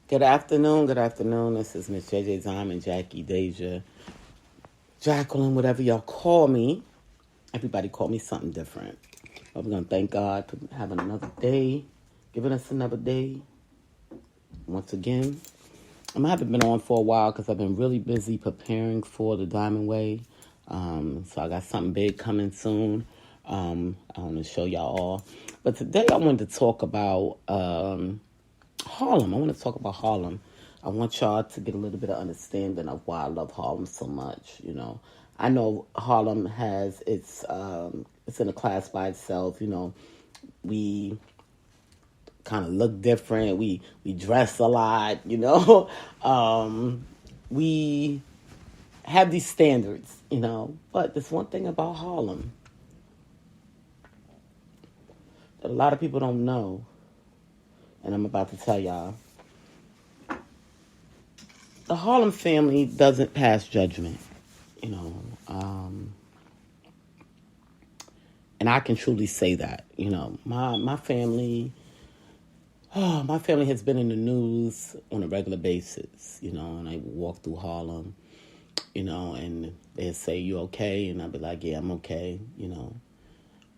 Good afternoon. Good afternoon. This is Miss JJ Diamond, Jackie, Deja, Jacqueline, whatever y'all call me. Everybody call me something different. But we're going to thank God for having another day, giving us another day. Once again, I haven't been on for a while because I've been really busy preparing for the Diamond Way. So I got something big coming soon. I want to show y'all all. But today I wanted to talk about Harlem. I want to talk about Harlem. I want y'all to get a little bit of understanding of why I love Harlem so much. I know Harlem has it's in a class by itself. We kind of look different. We dress a lot. We have these standards. But there's one thing about Harlem that a lot of people don't know, and I'm about to tell y'all. The Harlem family doesn't pass judgment, and I can truly say that. My family, my family has been in the news on a regular basis, and I walk through Harlem, and they'd say, "You okay?" And I'd be like, "Yeah, I'm okay,"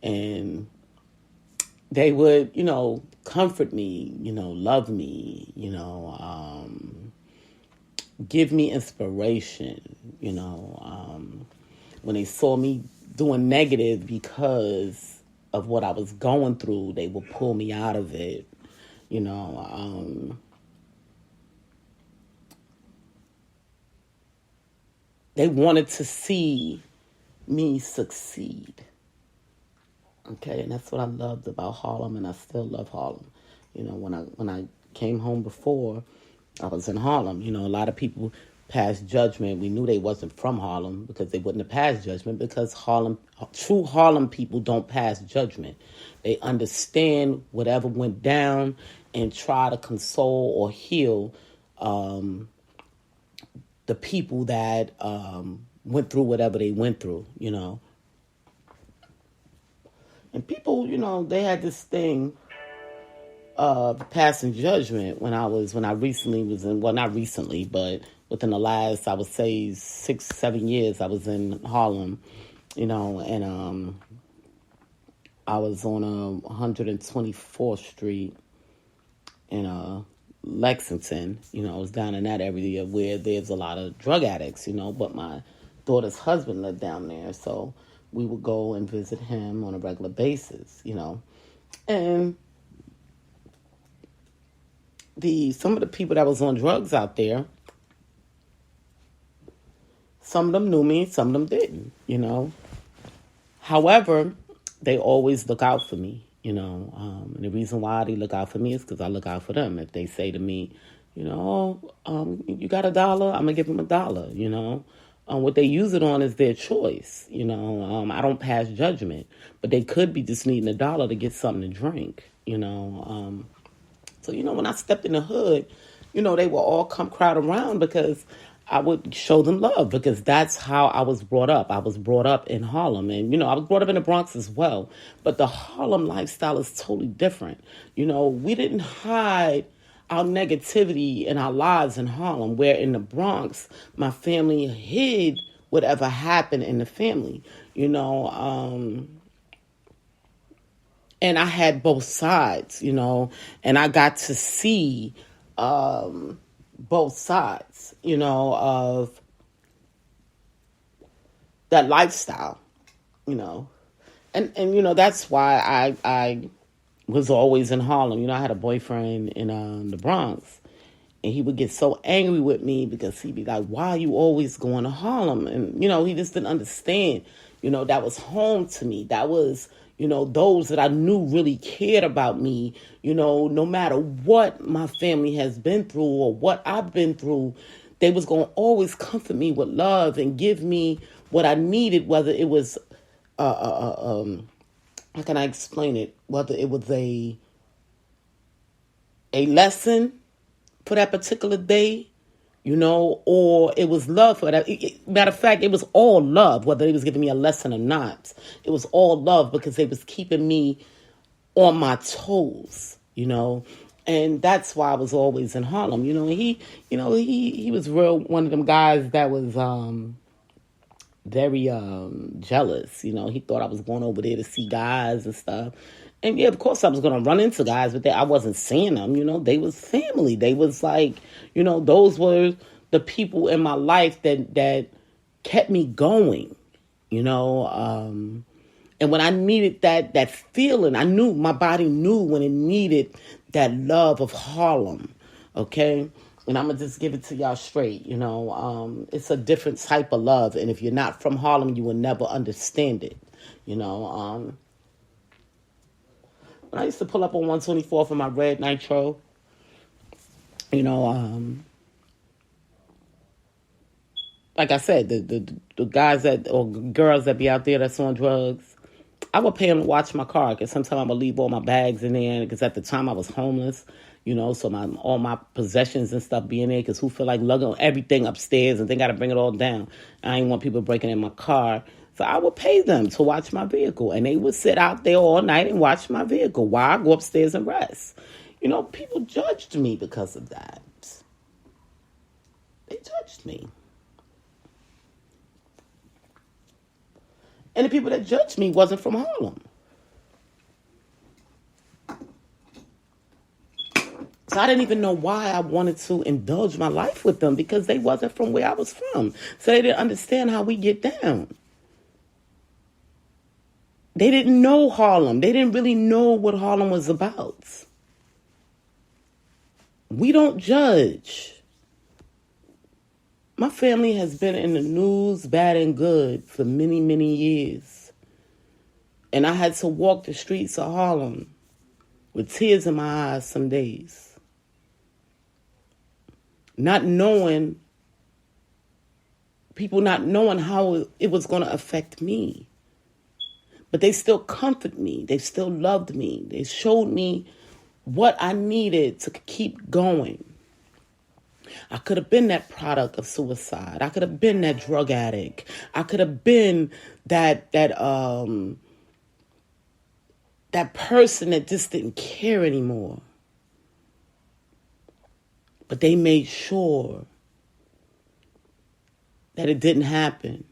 and they would, comfort me, love me, give me inspiration, when they saw me doing negative because of what I was going through, they would pull me out of it, they wanted to see me succeed. Okay, and that's what I loved about Harlem, and I still love Harlem. When I came home before, I was in Harlem. A lot of people passed judgment. We knew they wasn't from Harlem because they wouldn't have passed judgment, because true Harlem people don't pass judgment. They understand whatever went down and try to console or heal the people that went through whatever they went through, And people, they had this thing of passing judgment when I recently was in, well, not recently, but within the last, I would say 6-7 years, I was in Harlem, and I was on 124th Street in Lexington. I was down in that area where there's a lot of drug addicts, but my daughter's husband lived down there, so we would go and visit him on a regular basis, and some of the people that was on drugs out there, some of them knew me, some of them didn't, However, they always look out for me, and the reason why they look out for me is because I look out for them. If they say to me, you got $1, I'm going to give them $1, what they use it on is their choice, I don't pass judgment, but they could be just needing $1 to get something to drink, So, when I stepped in the hood, they would all come crowd around because I would show them love, because that's how I was brought up. I was brought up in Harlem, and, I was brought up in the Bronx as well. But the Harlem lifestyle is totally different. We didn't hide our negativity in our lives in Harlem, where in the Bronx, my family hid whatever happened in the family, and I had both sides, and I got to see both sides, of that lifestyle, and that's why I was always in Harlem. I had a boyfriend in the Bronx, and he would get so angry with me because he'd be like, "Why are you always going to Harlem?" And, he just didn't understand, that was home to me. That was, those that I knew really cared about me, no matter what my family has been through or what I've been through, they was going to always comfort me with love and give me what I needed, whether it was, how can I explain it? Whether it was a lesson for that particular day, or it was love for that. Matter of fact, it was all love, whether they was giving me a lesson or not. It was all love because they was keeping me on my toes, And that's why I was always in Harlem. He was real one of them guys that was very jealous. He thought I was going over there to see guys and stuff. And yeah, of course I was going to run into guys, but I wasn't seeing them. They was family. They was like, those were the people in my life that kept me going. And when I needed that feeling, I knew my body knew when it needed that love of Harlem. Okay. And I'm going to just give it to y'all straight, it's a different type of love. And if you're not from Harlem, you will never understand it, When I used to pull up on 124 for my red nitro, like I said, the guys or girls that be out there that's on drugs, I would pay them to watch my car because sometimes I would leave all my bags in there because at the time I was homeless, so all my possessions and stuff be in there because who feel like lugging everything upstairs and they got to bring it all down. I didn't want people breaking in my car. So I would pay them to watch my vehicle and they would sit out there all night and watch my vehicle while I go upstairs and rest. People judged me because of that. They judged me. And the people that judged me wasn't from Harlem. So I didn't even know why I wanted to indulge my life with them because they wasn't from where I was from. So they didn't understand how we get down. They didn't know Harlem. They didn't really know what Harlem was about. We don't judge. My family has been in the news, bad and good, for many, many years. And I had to walk the streets of Harlem with tears in my eyes some days. People not knowing how it was going to affect me. But they still comforted me. They still loved me. They showed me what I needed to keep going. I could have been that product of suicide. I could have been that drug addict. I could have been that person that just didn't care anymore. But they made sure that it didn't happen.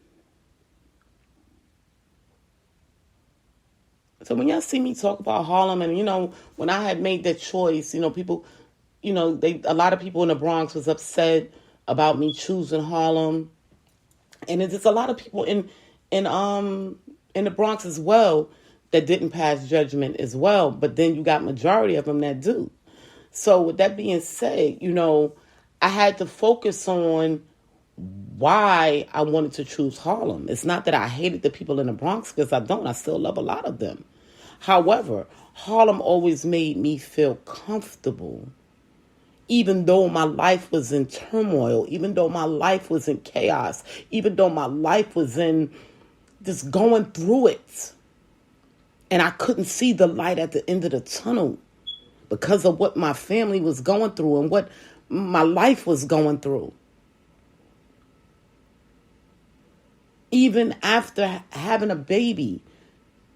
So when y'all see me talk about Harlem and, when I had made that choice, people, a lot of people in the Bronx was upset about me choosing Harlem. And there's a lot of people in the Bronx as well that didn't pass judgment as well. But then you got majority of them that do. So with that being said, I had to focus on why I wanted to choose Harlem. It's not that I hated the people in the Bronx because I don't. I still love a lot of them. However, Harlem always made me feel comfortable. Even though my life was in turmoil, even though my life was in chaos, even though my life was in just going through it. And I couldn't see the light at the end of the tunnel because of what my family was going through and what my life was going through. Even after having a baby,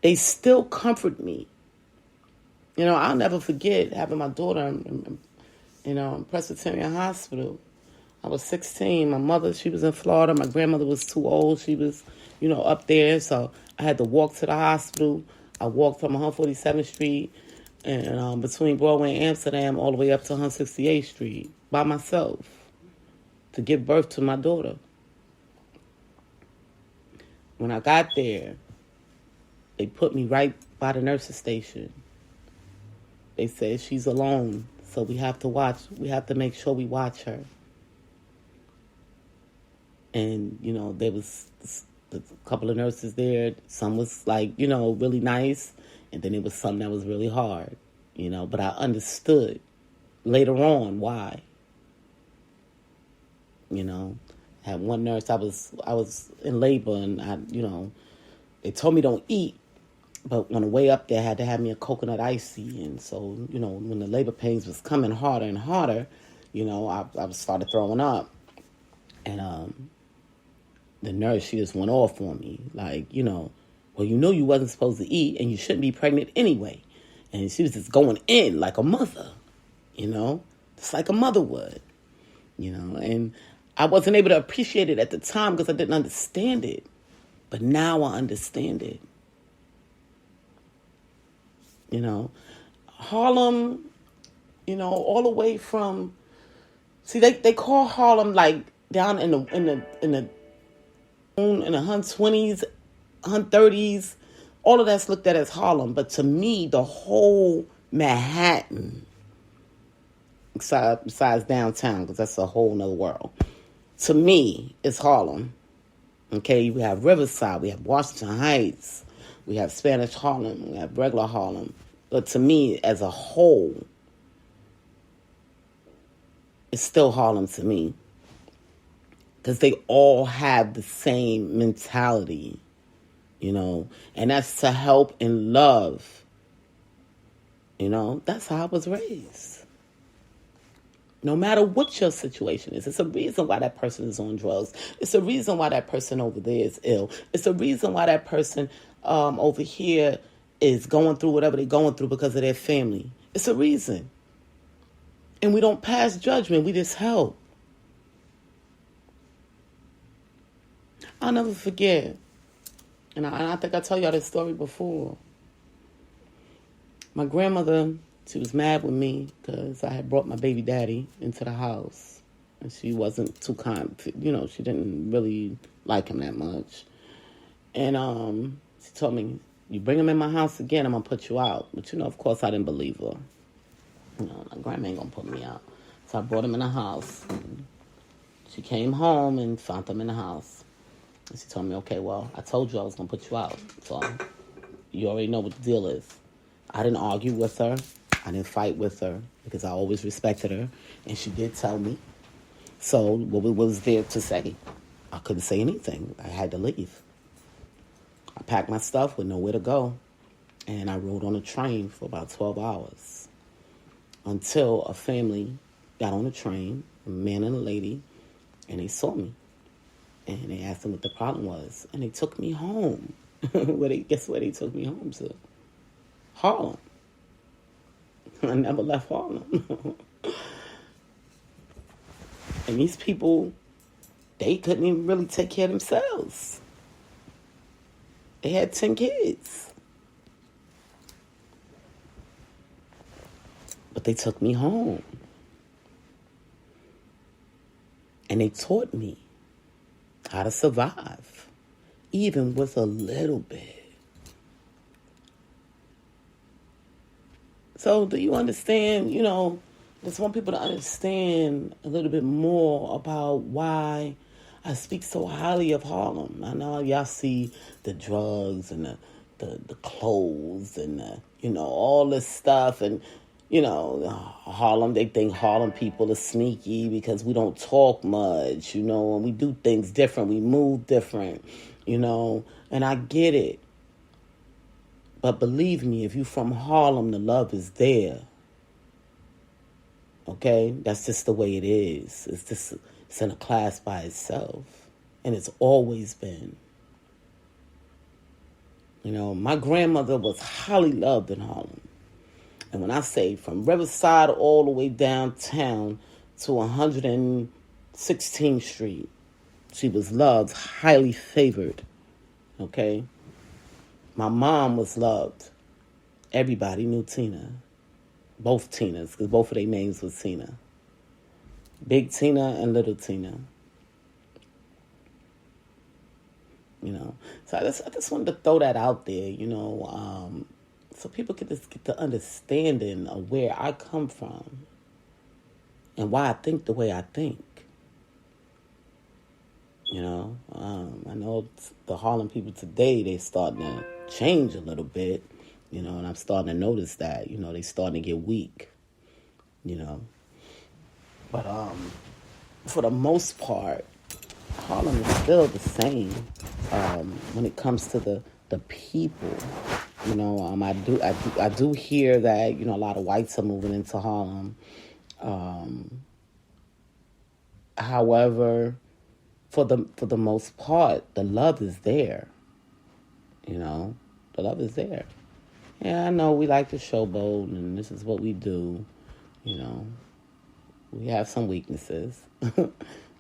they still comfort me. I'll never forget having my daughter in Presbyterian Hospital. I was 16. My mother, she was in Florida. My grandmother was too old. She was, up there. So I had to walk to the hospital. I walked from 147th Street and between Broadway and Amsterdam all the way up to 168th Street by myself to give birth to my daughter. When I got there, they put me right by the nurse's station. They said she's alone, so we have to make sure we watch her. And, there was a couple of nurses there. Some was really nice. And then it was some that was really hard, but I understood later on why. Had one nurse, I was in labor and they told me don't eat. But on the way up there, I had to have me a coconut icy. And so, when the labor pains was coming harder and harder, I started throwing up. And the nurse, she just went off on me. Well, you wasn't supposed to eat and you shouldn't be pregnant anyway. And she was just going in like a mother. you know, just like a mother would, you know. And I wasn't able to appreciate it at the time because I didn't understand it. But now I understand it. You know, Harlem, you know, all the way from, see, they call Harlem like down in the 120s, 130s, all of that's looked at as Harlem. But to me, the whole Manhattan, besides downtown, because that's a whole nother world, to me, is Harlem. Okay, we have Riverside, we have Washington Heights, we have Spanish Harlem, we have regular Harlem. But to me, as a whole, it's still Harlem to me. Because they all have the same mentality, you know. And that's to help and love. You know, that's how I was raised. No matter what your situation is, it's a reason why that person is on drugs. It's a reason why that person over there is ill. It's a reason why that person over here is going through whatever they're going through because of their family. It's a reason. And we don't pass judgment. We just help. I'll never forget. And I think I told y'all this story before. My grandmother, she was mad with me because I had brought my baby daddy into the house. And she wasn't too kind. You know, she didn't really like him that much. And she told me, you bring him in my house again, I'm going to put you out. But, you know, of course, I didn't believe her. You know, my grandma ain't going to put me out. So I brought him in the house. She came home and found him in the house. And she told me, okay, well, I told you I was going to put you out. So you already know what the deal is. I didn't argue with her. I didn't fight with her because I always respected her. And she did tell me. So what was there to say? I couldn't say anything. I had to leave. I packed my stuff with nowhere to go. And I rode on a train for about 12 hours. Until a family got on the train, a man and a lady, and they saw me. And they asked them what the problem was. And they took me home. Guess where they took me home to? Harlem. I never left Harlem. And these people, they couldn't even really take care of themselves. They had 10 kids. But they took me home. And they taught me how to survive, even with a little bit. So do you understand, you know, just want people to understand a little bit more about why I speak so highly of Harlem. I know y'all see the drugs and the clothes and, you know, all this stuff. And, you know, Harlem, they think Harlem people are sneaky because we don't talk much, you know, and we do things different. We move different, you know, and I get it. But believe me, if you're from Harlem, the love is there. Okay? That's just the way it is. It's in a class by itself. And it's always been. You know, my grandmother was highly loved in Harlem. And when I say from Riverside all the way downtown to 116th Street, she was loved, highly favored. Okay? My mom was loved. Everybody knew Tina. Both Tinas, because both of their names was Tina. Big Tina and Little Tina. You know, so I just wanted to throw that out there, you know, so people could just get the understanding of where I come from and why I think the way I think. You know, I know the Harlem people today, they're starting to change a little bit, you know, and I'm starting to notice that, you know, they starting to get weak, you know. But for the most part, Harlem is still the same when it comes to the people. You know, I do hear that, you know, a lot of whites are moving into Harlem. However, for the most part, the love is there. You know, the love is there. Yeah, I know we like to showboat, and this is what we do. You know, we have some weaknesses.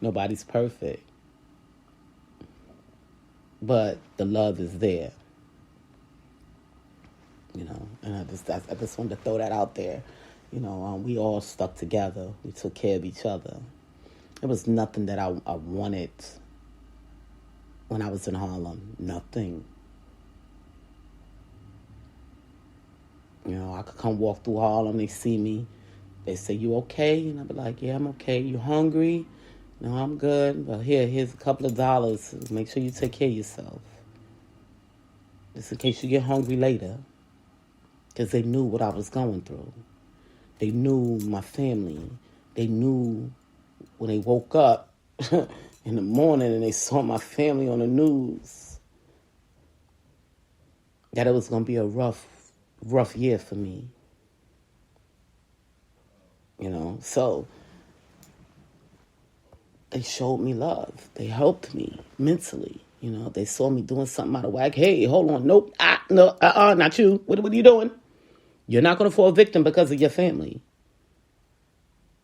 Nobody's perfect. But the love is there. You know, and I just wanted to throw that out there. You know, we all stuck together. We took care of each other. There was nothing that I wanted when I was in Harlem. Nothing. You know, I could come walk through Harlem. They see me. They say, "You okay?" And I'd be like, "Yeah, I'm okay. You hungry?" "No, I'm good. Well, here's a couple of dollars. Make sure you take care of yourself. Just in case you get hungry later." Because they knew what I was going through. They knew my family. They knew when they woke up in the morning and they saw my family on the news that it was going to be a rough year for me. You know, so they showed me love. They helped me mentally. You know, they saw me doing something out of whack. "Hey, hold on. Nope. No, not you. What are you doing? You're not going to fall victim because of your family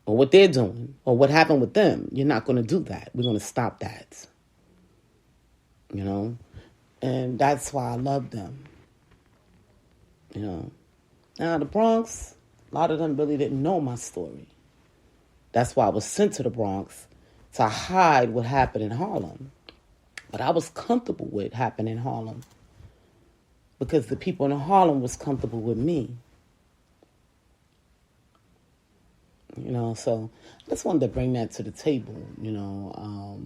or what they're doing or what happened with them. You're not going to do that. We're going to stop that." You know, and that's why I love them. You know, now the Bronx, a lot of them really didn't know my story. That's why I was sent to the Bronx to hide what happened in Harlem. But I was comfortable with happening in Harlem because the people in Harlem was comfortable with me. You know, so I just wanted to bring that to the table. You know,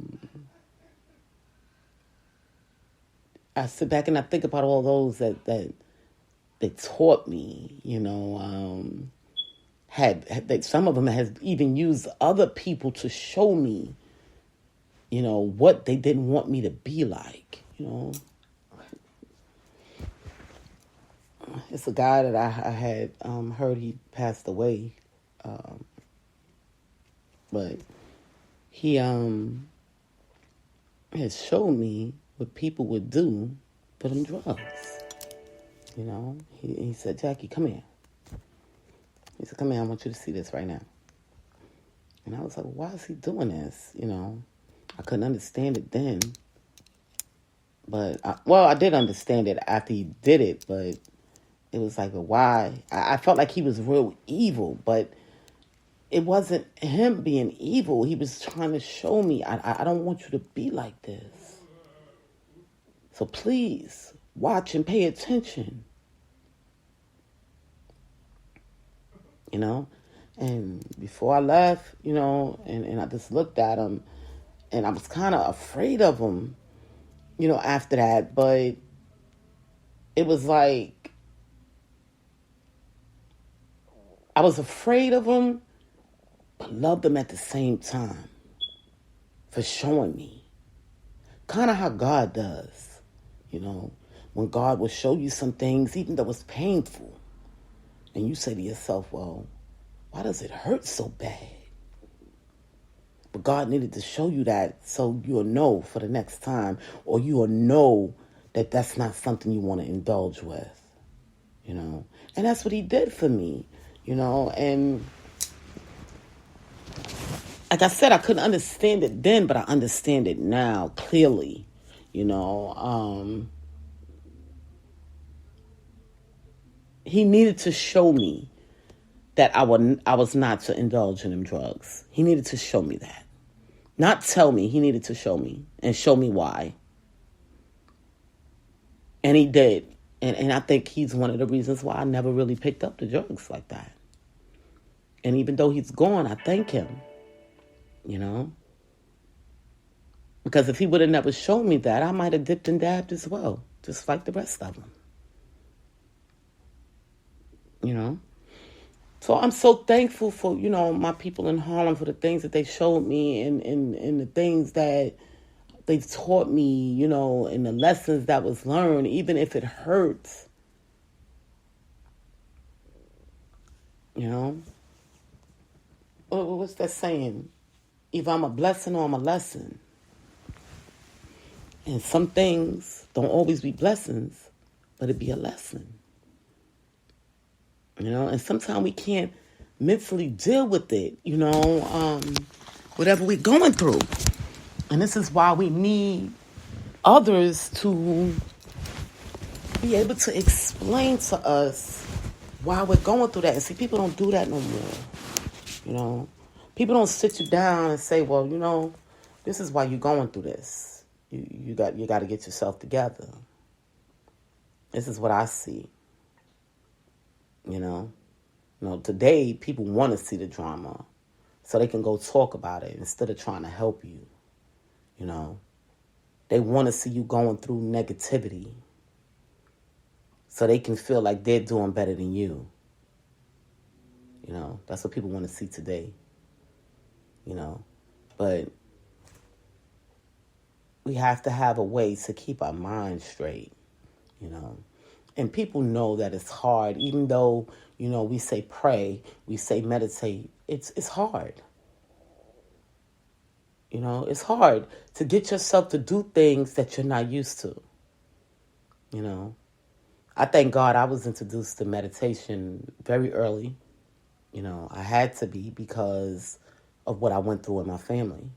I sit back and I think about all those that taught me. You know, had some of them has even used other people to show me, you know, what they didn't want me to be like. You know, it's a guy that I had heard he passed away, but he has shown me what people would do for them drugs. You know, he said, "Jackie, come here." He said, "Come here, I want you to see this right now." And I was like, "Why is he doing this?" You know, I couldn't understand it then. But, I did understand it after he did it, but it was like, why? I felt like he was real evil, but it wasn't him being evil. He was trying to show me, I don't want you to be like this. So please, watch and pay attention. You know? And before I left, you know, and I just looked at him, and I was kind of afraid of him, you know, after that. But it was like, I was afraid of him, but loved him at the same time for showing me. Kind of how God does, you know, when God will show you some things, even though it's painful. And you say to yourself, well, why does it hurt so bad? But God needed to show you that so you'll know for the next time, or you'll know that that's not something you want to indulge with, you know. And that's what he did for me, you know. And like I said, I couldn't understand it then, but I understand it now clearly, you know. He needed to show me that I was not to indulge in them drugs. He needed to show me that. Not tell me, he needed to show me and show me why. And he did. And I think he's one of the reasons why I never really picked up the drugs like that. And even though he's gone, I thank him, you know. Because if he would have never shown me that, I might have dipped and dabbed as well, just like the rest of them. You know. So I'm so thankful for, you know, my people in Harlem, for the things that they showed me and the things that they've taught me, you know, and the lessons that was learned, even if it hurts. You know? What's that saying? Either I'm a blessing or I'm a lesson. And some things don't always be blessings, but it be a lesson. You know, and sometimes we can't mentally deal with it, whatever we're going through. And this is why we need others to be able to explain to us why we're going through that. And see, people don't do that no more. People don't sit you down and say, well, this is why you're going through this. You got to get yourself together. This is what I see. Today people want to see the drama so they can go talk about it instead of trying to help you. They want to see you going through negativity so they can feel like they're doing better than you. That's what people want to see today. But we have to have a way to keep our mind straight, And people know that it's hard, even though, we say pray, we say meditate. It's hard. It's hard to get yourself to do things that you're not used to. I thank God I was introduced to meditation very early. I had to be because of what I went through in my family.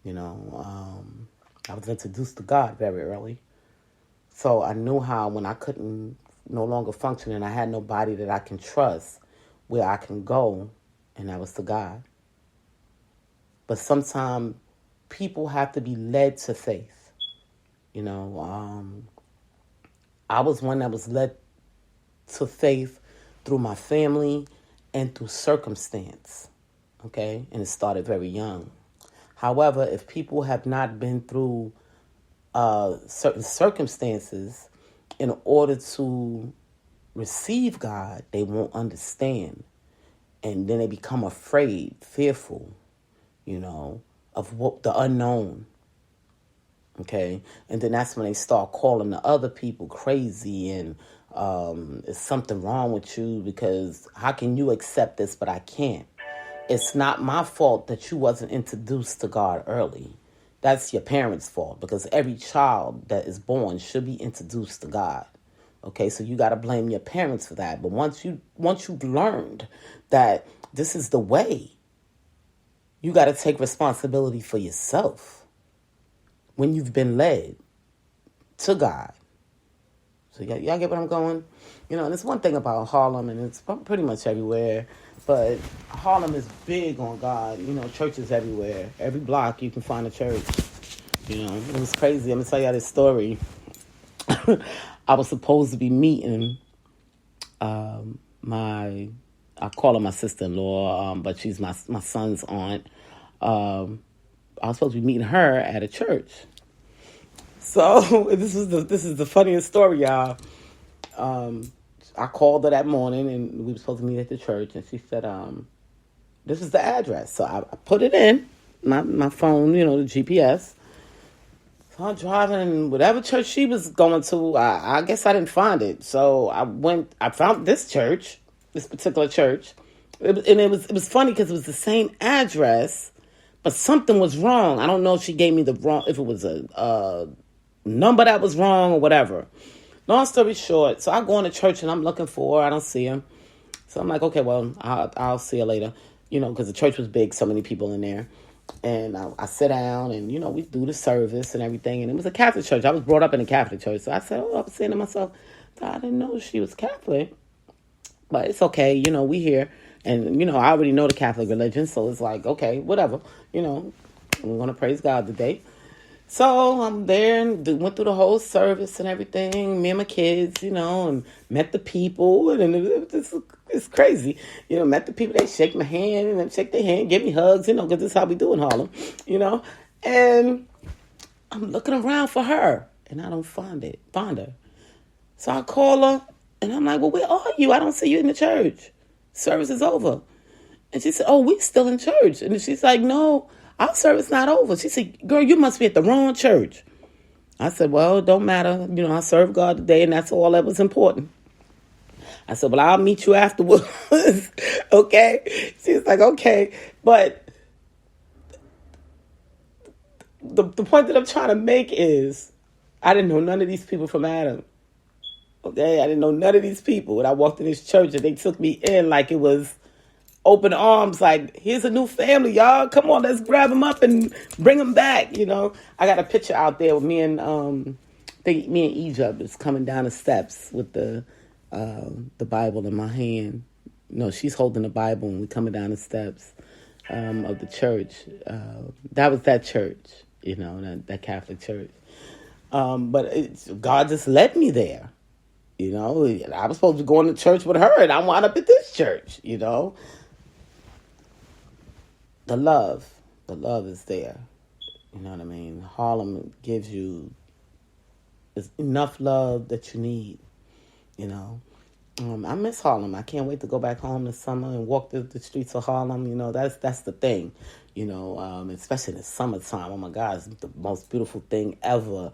I was introduced to God very early. So I knew how when I couldn't no longer function and I had nobody that I can trust, where I can go, and that was to God. But sometimes people have to be led to faith. I was one that was led to faith through my family and through circumstance. Okay? And it started very young. However, if people have not been through certain circumstances in order to receive God, they won't understand. And then they become afraid, fearful, of what the unknown. Okay? And then that's when they start calling the other people crazy and is something wrong with you because how can you accept this but I can't? It's not my fault that you wasn't introduced to God early. That's your parents' fault because every child that is born should be introduced to God. Okay, so you got to blame your parents for that. But once you've learned that this is the way, you got to take responsibility for yourself when you've been led to God. So y'all get what I'm going? And there's one thing about Harlem, and it's pretty much everywhere, but Harlem is big on God. Churches everywhere. Every block you can find a church. It was crazy. I'm going to tell y'all this story. I was supposed to be meeting I call her my sister-in-law, but she's my son's aunt. I was supposed to be meeting her at a church. So this is the funniest story, y'all. I called her that morning, and we were supposed to meet at the church, and she said, this is the address. So I put it in my phone, the GPS. So I'm driving, and whatever church she was going to, I guess I didn't find it. So I found this church, this particular church. It was funny because it was the same address, but something was wrong. I don't know if she gave me if it was a number that was wrong or whatever. Long story short, so I go into church and I'm looking for her. I don't see her. So I'm like, okay, well, I'll see her later. Because the church was big, so many people in there. And I sit down and, we do the service and everything. And it was a Catholic church. I was brought up in a Catholic church. So I said, I was saying to myself, I didn't know she was Catholic. But it's okay, we here. And, I already know the Catholic religion. So it's like, okay, whatever. I'm going to praise God today. So I'm there and went through the whole service and everything. Me and my kids, and met the people. And it's crazy. Met the people. They shake my hand and then shake their hand, give me hugs, because this is how we do in Harlem, And I'm looking around for her and I don't find her. So I call her and I'm like, well, where are you? I don't see you in the church. Service is over. And she said, oh, we still in church. And she's like, no, our service not over. She said, girl, you must be at the wrong church. I said, well, it don't matter. I serve God today, and that's all that was important. I said, well, I'll meet you afterwards. Okay? She's like, okay. But the point that I'm trying to make is I didn't know none of these people from Adam. Okay? I didn't know none of these people. When I walked in this church, and they took me in like it was open arms, like, here's a new family, y'all. Come on, let's grab them up and bring them back. I got a picture out there with me and I think me and Egypt is coming down the steps with the Bible in my hand. She's holding the Bible and we coming down the steps of the church. That was that church, that Catholic church. But God just led me there. I was supposed to go into church with her, and I wound up at this church. The love is there. You know what I mean? Harlem gives you enough love that you need. I miss Harlem. I can't wait to go back home this summer and walk the streets of Harlem. That's the thing. Especially in the summertime. Oh my God, it's the most beautiful thing ever.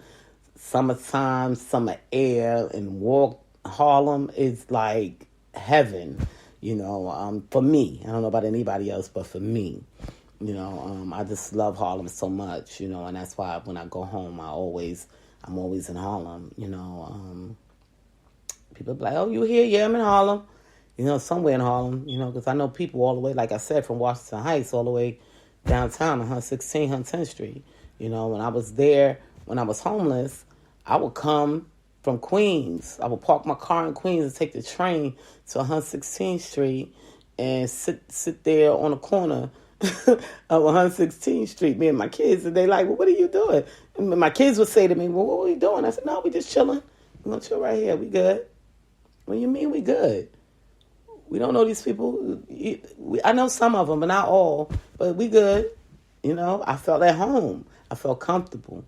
Summertime, summer air, and walk Harlem is like heaven, for me. I don't know about anybody else, but for me, I just love Harlem so much, and that's why when I go home, I'm always in Harlem, people be like, oh, you here? Yeah, I'm in Harlem, somewhere in Harlem, because I know people all the way, like I said, from Washington Heights all the way downtown, 116, 110th Street. When I was there, when I was homeless, I would come from Queens. I would park my car in Queens and take the train to 116th Street and sit there on the corner of 116th Street, me and my kids. And they like, well, what are you doing? And my kids would say to me, well, what are you doing? I said, no, we just chilling. We're going to chill right here. We good. What do you mean we good? We don't know these people. I know some of them, but not all. But we good. I felt at home. I felt comfortable.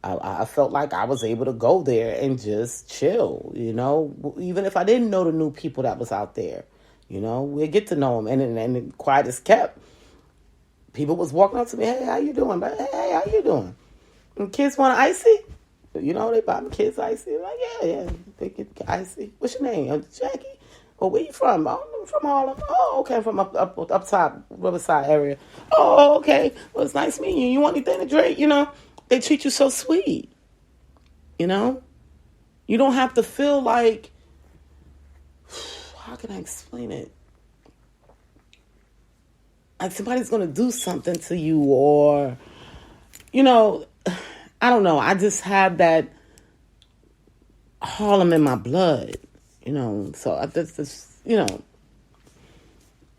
I felt like I was able to go there and just chill, even if I didn't know the new people that was out there, we'd get to know them. And quiet as kept. People was walking up to me, hey, how you doing? Hey, how you doing? And kids want icy? They buy my kids icy. Like, yeah, they get icy. What's your name? Jackie? Oh, where you from? Oh, I'm from Harlem. Oh, okay, I'm from up top, Riverside area. Oh, okay. Well, it's nice meeting you. You want anything to drink? They treat you so sweet. You don't have to feel like, how can I explain it? Like somebody's going to do something to you or, I don't know. I just have that Harlem in my blood, so I just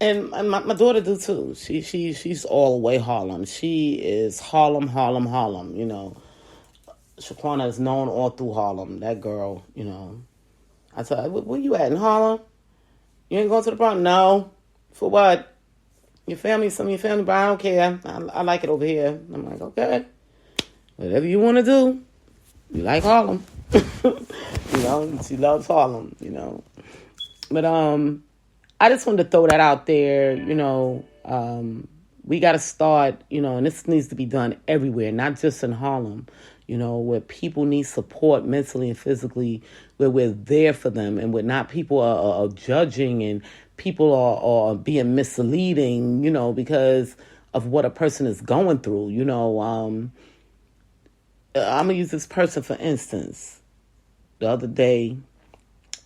and my daughter do too. She's all the way Harlem. She is Harlem. Shaquana is known all through Harlem. That girl, I tell her, where you at in Harlem? You ain't going to the Bronx? No. For what? Some of your family, but I don't care. I like it over here. I'm like, okay. Whatever you want to do. You like Harlem. She loves Harlem, But I just wanted to throw that out there, we got to start, and this needs to be done everywhere, not just in Harlem, where people need support mentally and physically, where we're there for them and where not people are judging and people are being misleading, because of what a person is going through, I'm going to use this person for instance. The other day,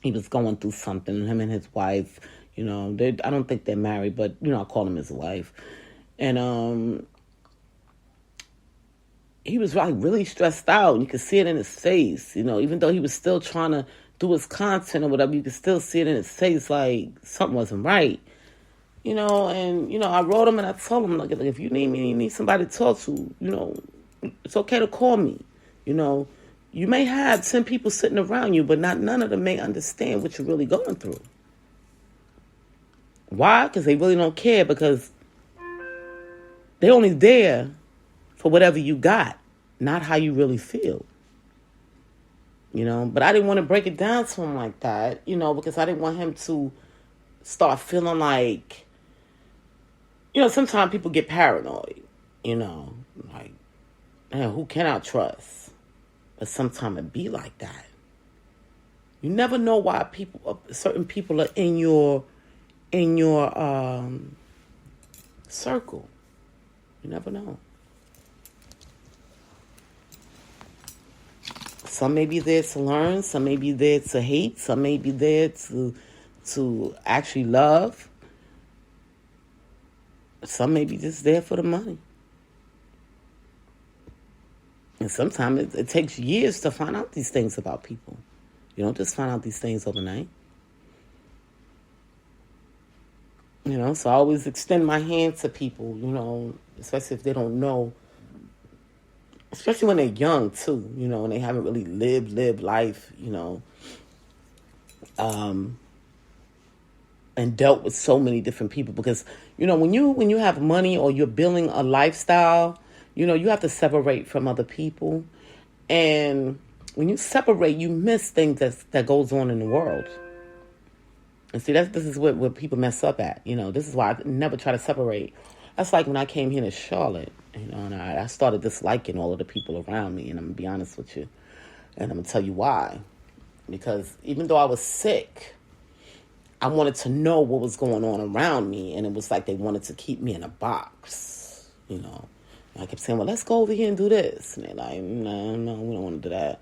he was going through something, him and his wife, I don't think they're married, but, I call him his wife. And he was like really stressed out. You could see it in his face, even though he was still trying to do his content or whatever, you could still see it in his face like something wasn't right. And, I wrote him and I told him, like, if you need me, you need somebody to talk to, it's okay to call me, You may have 10 people sitting around you, but none of them may understand what you're really going through. Why? Because they really don't care, because they only there for whatever you got, not how you really feel. But I didn't want to break it down to him like that, because I didn't want him to start feeling like, sometimes people get paranoid, like, man, who can I trust? But sometimes it be like that. You never know why certain people are in your circle. You never know. Some may be there to learn. Some may be there to hate. Some may be there to actually love. Some may be just there for the money. And sometimes it takes years to find out these things about people. You don't just find out these things overnight. So I always extend my hand to people, especially if they don't know, especially when they're young too, and they haven't really lived life, and dealt with so many different people. Because, when you have money or you're building a lifestyle, you have to separate from other people. And when you separate, you miss things that goes on in the world. And see, this is what people mess up at. This is why I never try to separate. That's like when I came here to Charlotte, and I started disliking all of the people around me. And I'm going to be honest with you. And I'm going to tell you why. Because even though I was sick, I wanted to know what was going on around me. And it was like they wanted to keep me in a box, And I kept saying, well, let's go over here and do this. And they're like, no, we don't want to do that.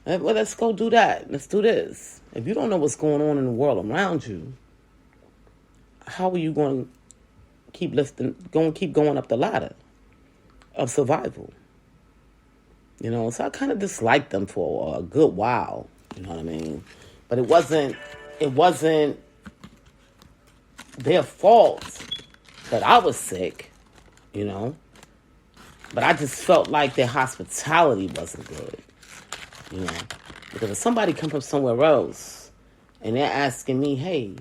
Well, let's go do that. Let's do this. If you don't know what's going on in the world around you, how are you going to keep going up the ladder of survival? So I kind of disliked them for a good while. You know what I mean? But it wasn't their fault that I was sick, But I just felt like their hospitality wasn't good. Because if somebody come from somewhere else and they're asking me, hey,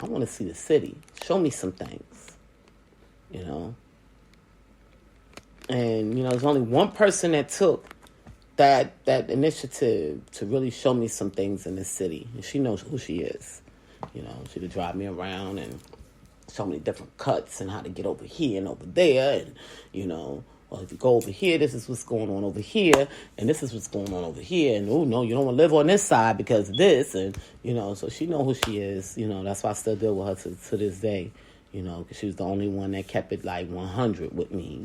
I want to see the city, show me some things, and there's only one person that took that initiative to really show me some things in this city, and she knows who she is. She would drive me around and show me different cuts and how to get over here and over there, and well, if you go over here, this is what's going on over here, and this is what's going on over here, and oh no, you don't want to live on this side because of this, and so she know who she is. That's why I still deal with her to this day, because she was the only one that kept it like 100 with me,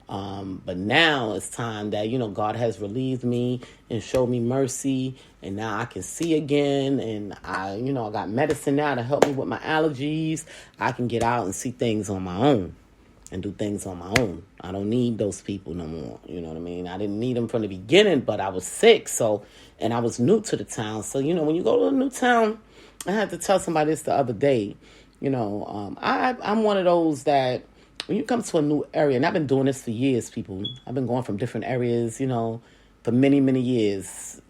But now it's time that God has relieved me and showed me mercy, and now I can see again, and I got medicine now to help me with my allergies. I can get out and see things on my own. And do things on my own. I don't need those people no more. You know what I mean? I didn't need them from the beginning, but I was sick. And I was new to the town. So, when you go to a new town, I had to tell somebody this the other day. I'm one of those that when you come to a new area, and I've been doing this for years, people. I've been going from different areas, for many, many years.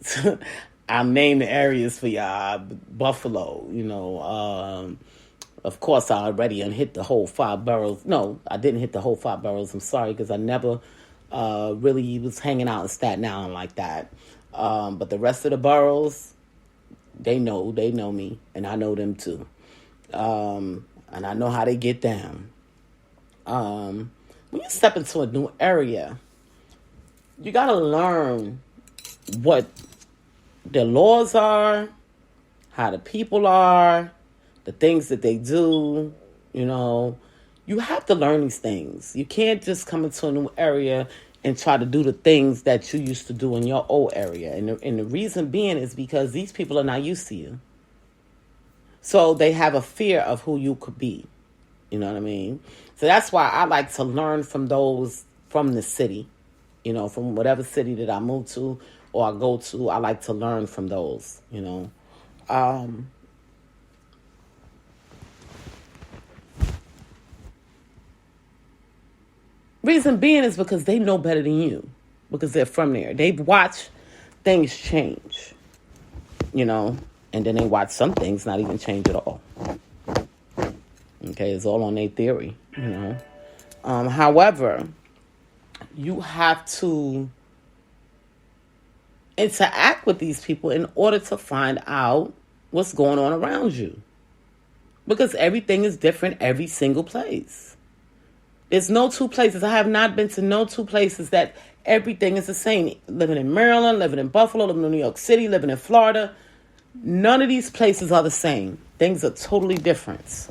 I'll name the areas for y'all. Buffalo, Of course, I already hit the whole 5 boroughs. No, I didn't hit the whole 5 boroughs. I'm sorry, because I never really was hanging out in Staten Island like that. But the rest of the boroughs, they know me, and I know them too. And I know how they get down. When you step into a new area, you got to learn what the laws are, how the people are, the things that they do, you have to learn these things. You can't just come into a new area and try to do the things that you used to do in your old area. And the reason being is because these people are not used to you. So they have a fear of who you could be. You know what I mean? So that's why I like to learn from those from the city, from whatever city that I move to or I go to. I like to learn from those, Reason being is because they know better than you, because they're from there. They've watched things change, and then they watch some things not even change at all. Okay, it's all on their theory, However, you have to interact with these people in order to find out what's going on around you, because everything is different every single place. There's no two places. I have not been to no two places that everything is the same. Living in Maryland, living in Buffalo, living in New York City, living in Florida. None of these places are the same. Things are totally different.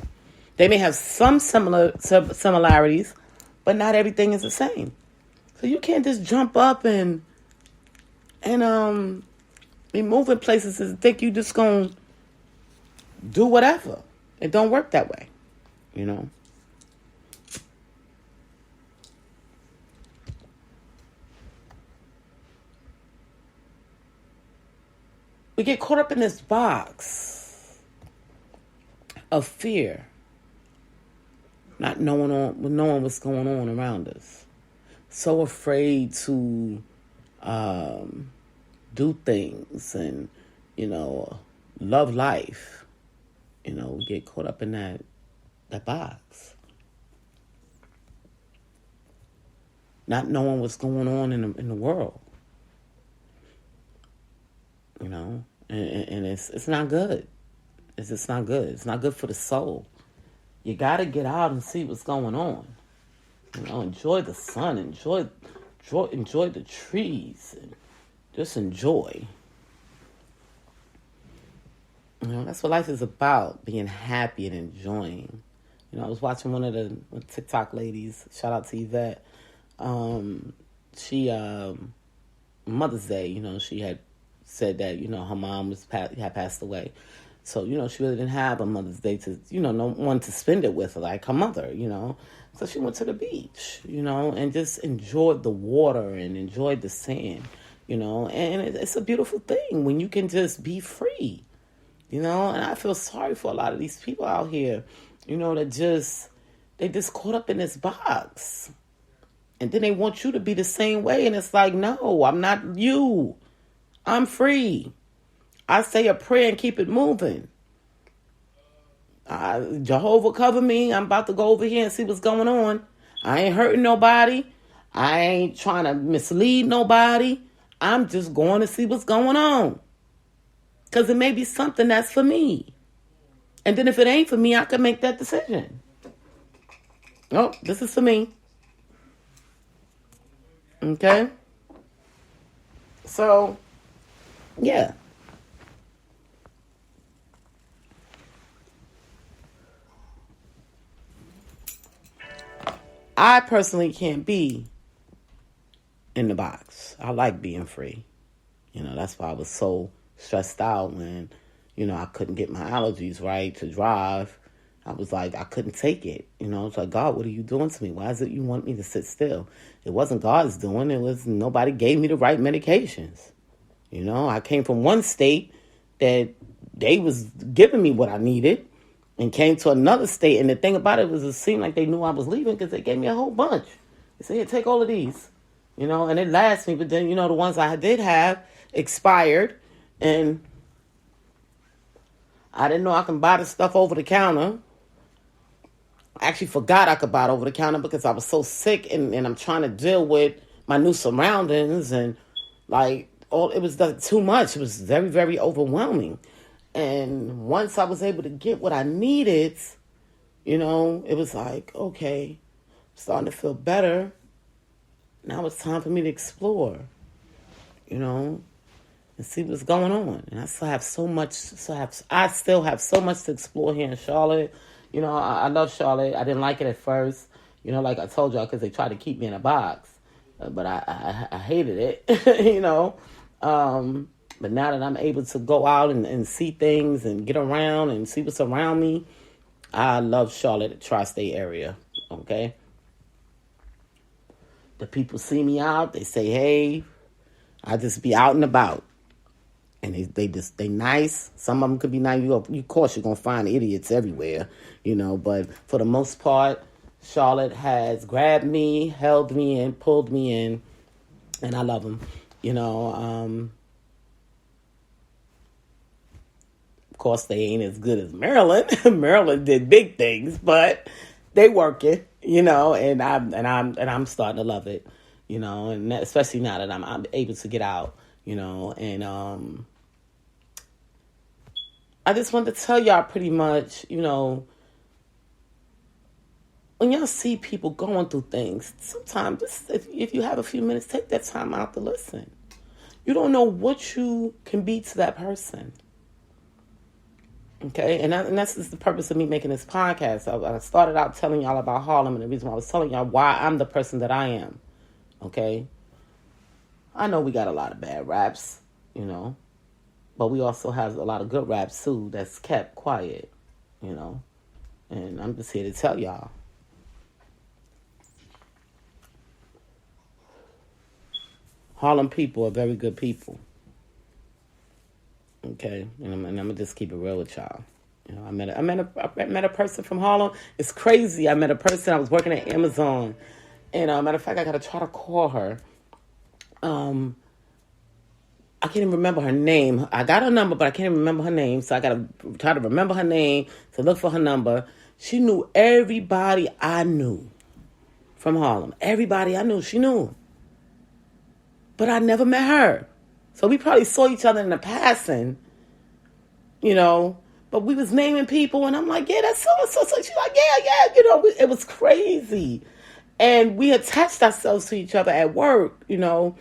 They may have some similarities, but not everything is the same. So you can't just jump up and be moving places and think you just gonna do whatever. It don't work that way, We get caught up in this box of fear, not knowing what's going on around us. So afraid to do things and, love life. We get caught up in that box. Not knowing what's going on in the world. And it's not good. It's just not good. It's not good for the soul. You got to get out and see what's going on. Enjoy the sun, enjoy the trees, and just enjoy. That's what life is about, being happy and enjoying. I was watching one of the TikTok ladies, shout out to Yvette. She, Mother's Day, she had said that, her mom had passed away. So, she really didn't have a Mother's Day to, no one to spend it with, like her mother, So she went to the beach, and just enjoyed the water and enjoyed the sand, and it's a beautiful thing when you can just be free, and I feel sorry for a lot of these people out here, that they just caught up in this box. And then they want you to be the same way. And it's like, no, I'm not you. I'm free. I say a prayer and keep it moving. Jehovah cover me. I'm about to go over here and see what's going on. I ain't hurting nobody. I ain't trying to mislead nobody. I'm just going to see what's going on. Because it may be something that's for me. And then if it ain't for me, I can make that decision. Oh, this is for me. Okay? So, yeah. I personally can't be in the box. I like being free. That's why I was so stressed out when, I couldn't get my allergies right to drive. I was like, I couldn't take it. It's like, God, what are you doing to me? Why is it you want me to sit still? It wasn't God's doing. It was nobody gave me the right medications. I came from one state that they was giving me what I needed and came to another state. And the thing about it was it seemed like they knew I was leaving because they gave me a whole bunch. They said, here, take all of these. And it lasts me. But then, the ones I did have expired. And I didn't know I can buy the stuff over the counter. I actually forgot I could buy it over the counter because I was so sick and I'm trying to deal with my new surroundings and it was too much. It was very, very overwhelming. And once I was able to get what I needed, it was like, okay, I'm starting to feel better. Now it's time for me to explore, and see what's going on. And I still have so much to explore here in Charlotte. I love Charlotte. I didn't like it at first, like I told y'all, because they tried to keep me in a box. But I hated it, But now that I'm able to go out and see things and get around and see what's around me, I love Charlotte, the tri-state area, okay? The people see me out. They say, hey, I just be out and about. And they nice. Some of them could be nice. Of course, you're going to find idiots everywhere, But for the most part, Charlotte has grabbed me, held me in, pulled me in. And I love them, Of course, they ain't as good as Maryland. Maryland did big things, but they working, And I'm starting to love it, And especially now that I'm able to get out, And I just wanted to tell y'all pretty much, when y'all see people going through things, sometimes if you have a few minutes, take that time out to listen. You don't know what you can be to that person. Okay, and that's just the purpose of me making this podcast. I started out telling y'all about Harlem, and the reason why I was telling y'all why I'm the person that I am. Okay, I know we got a lot of bad raps, but we also have a lot of good raps too that's kept quiet, and I'm just here to tell y'all. Harlem people are very good people. Okay, and I'm gonna just keep it real with y'all. I met a person from Harlem. It's crazy. I met a person. I was working at Amazon, and matter of fact, I gotta try to call her. Um, I can't even remember her name. I got her number, but I can't even remember her name. So I gotta try to remember her name to look for her number. She knew everybody I knew from Harlem. Everybody I knew, she knew. But I never met her. So we probably saw each other in the passing, you know. But we was naming people, and I'm like, yeah, that's so and so. So she's like, yeah. It was crazy. And we attached ourselves to each other at work, you know.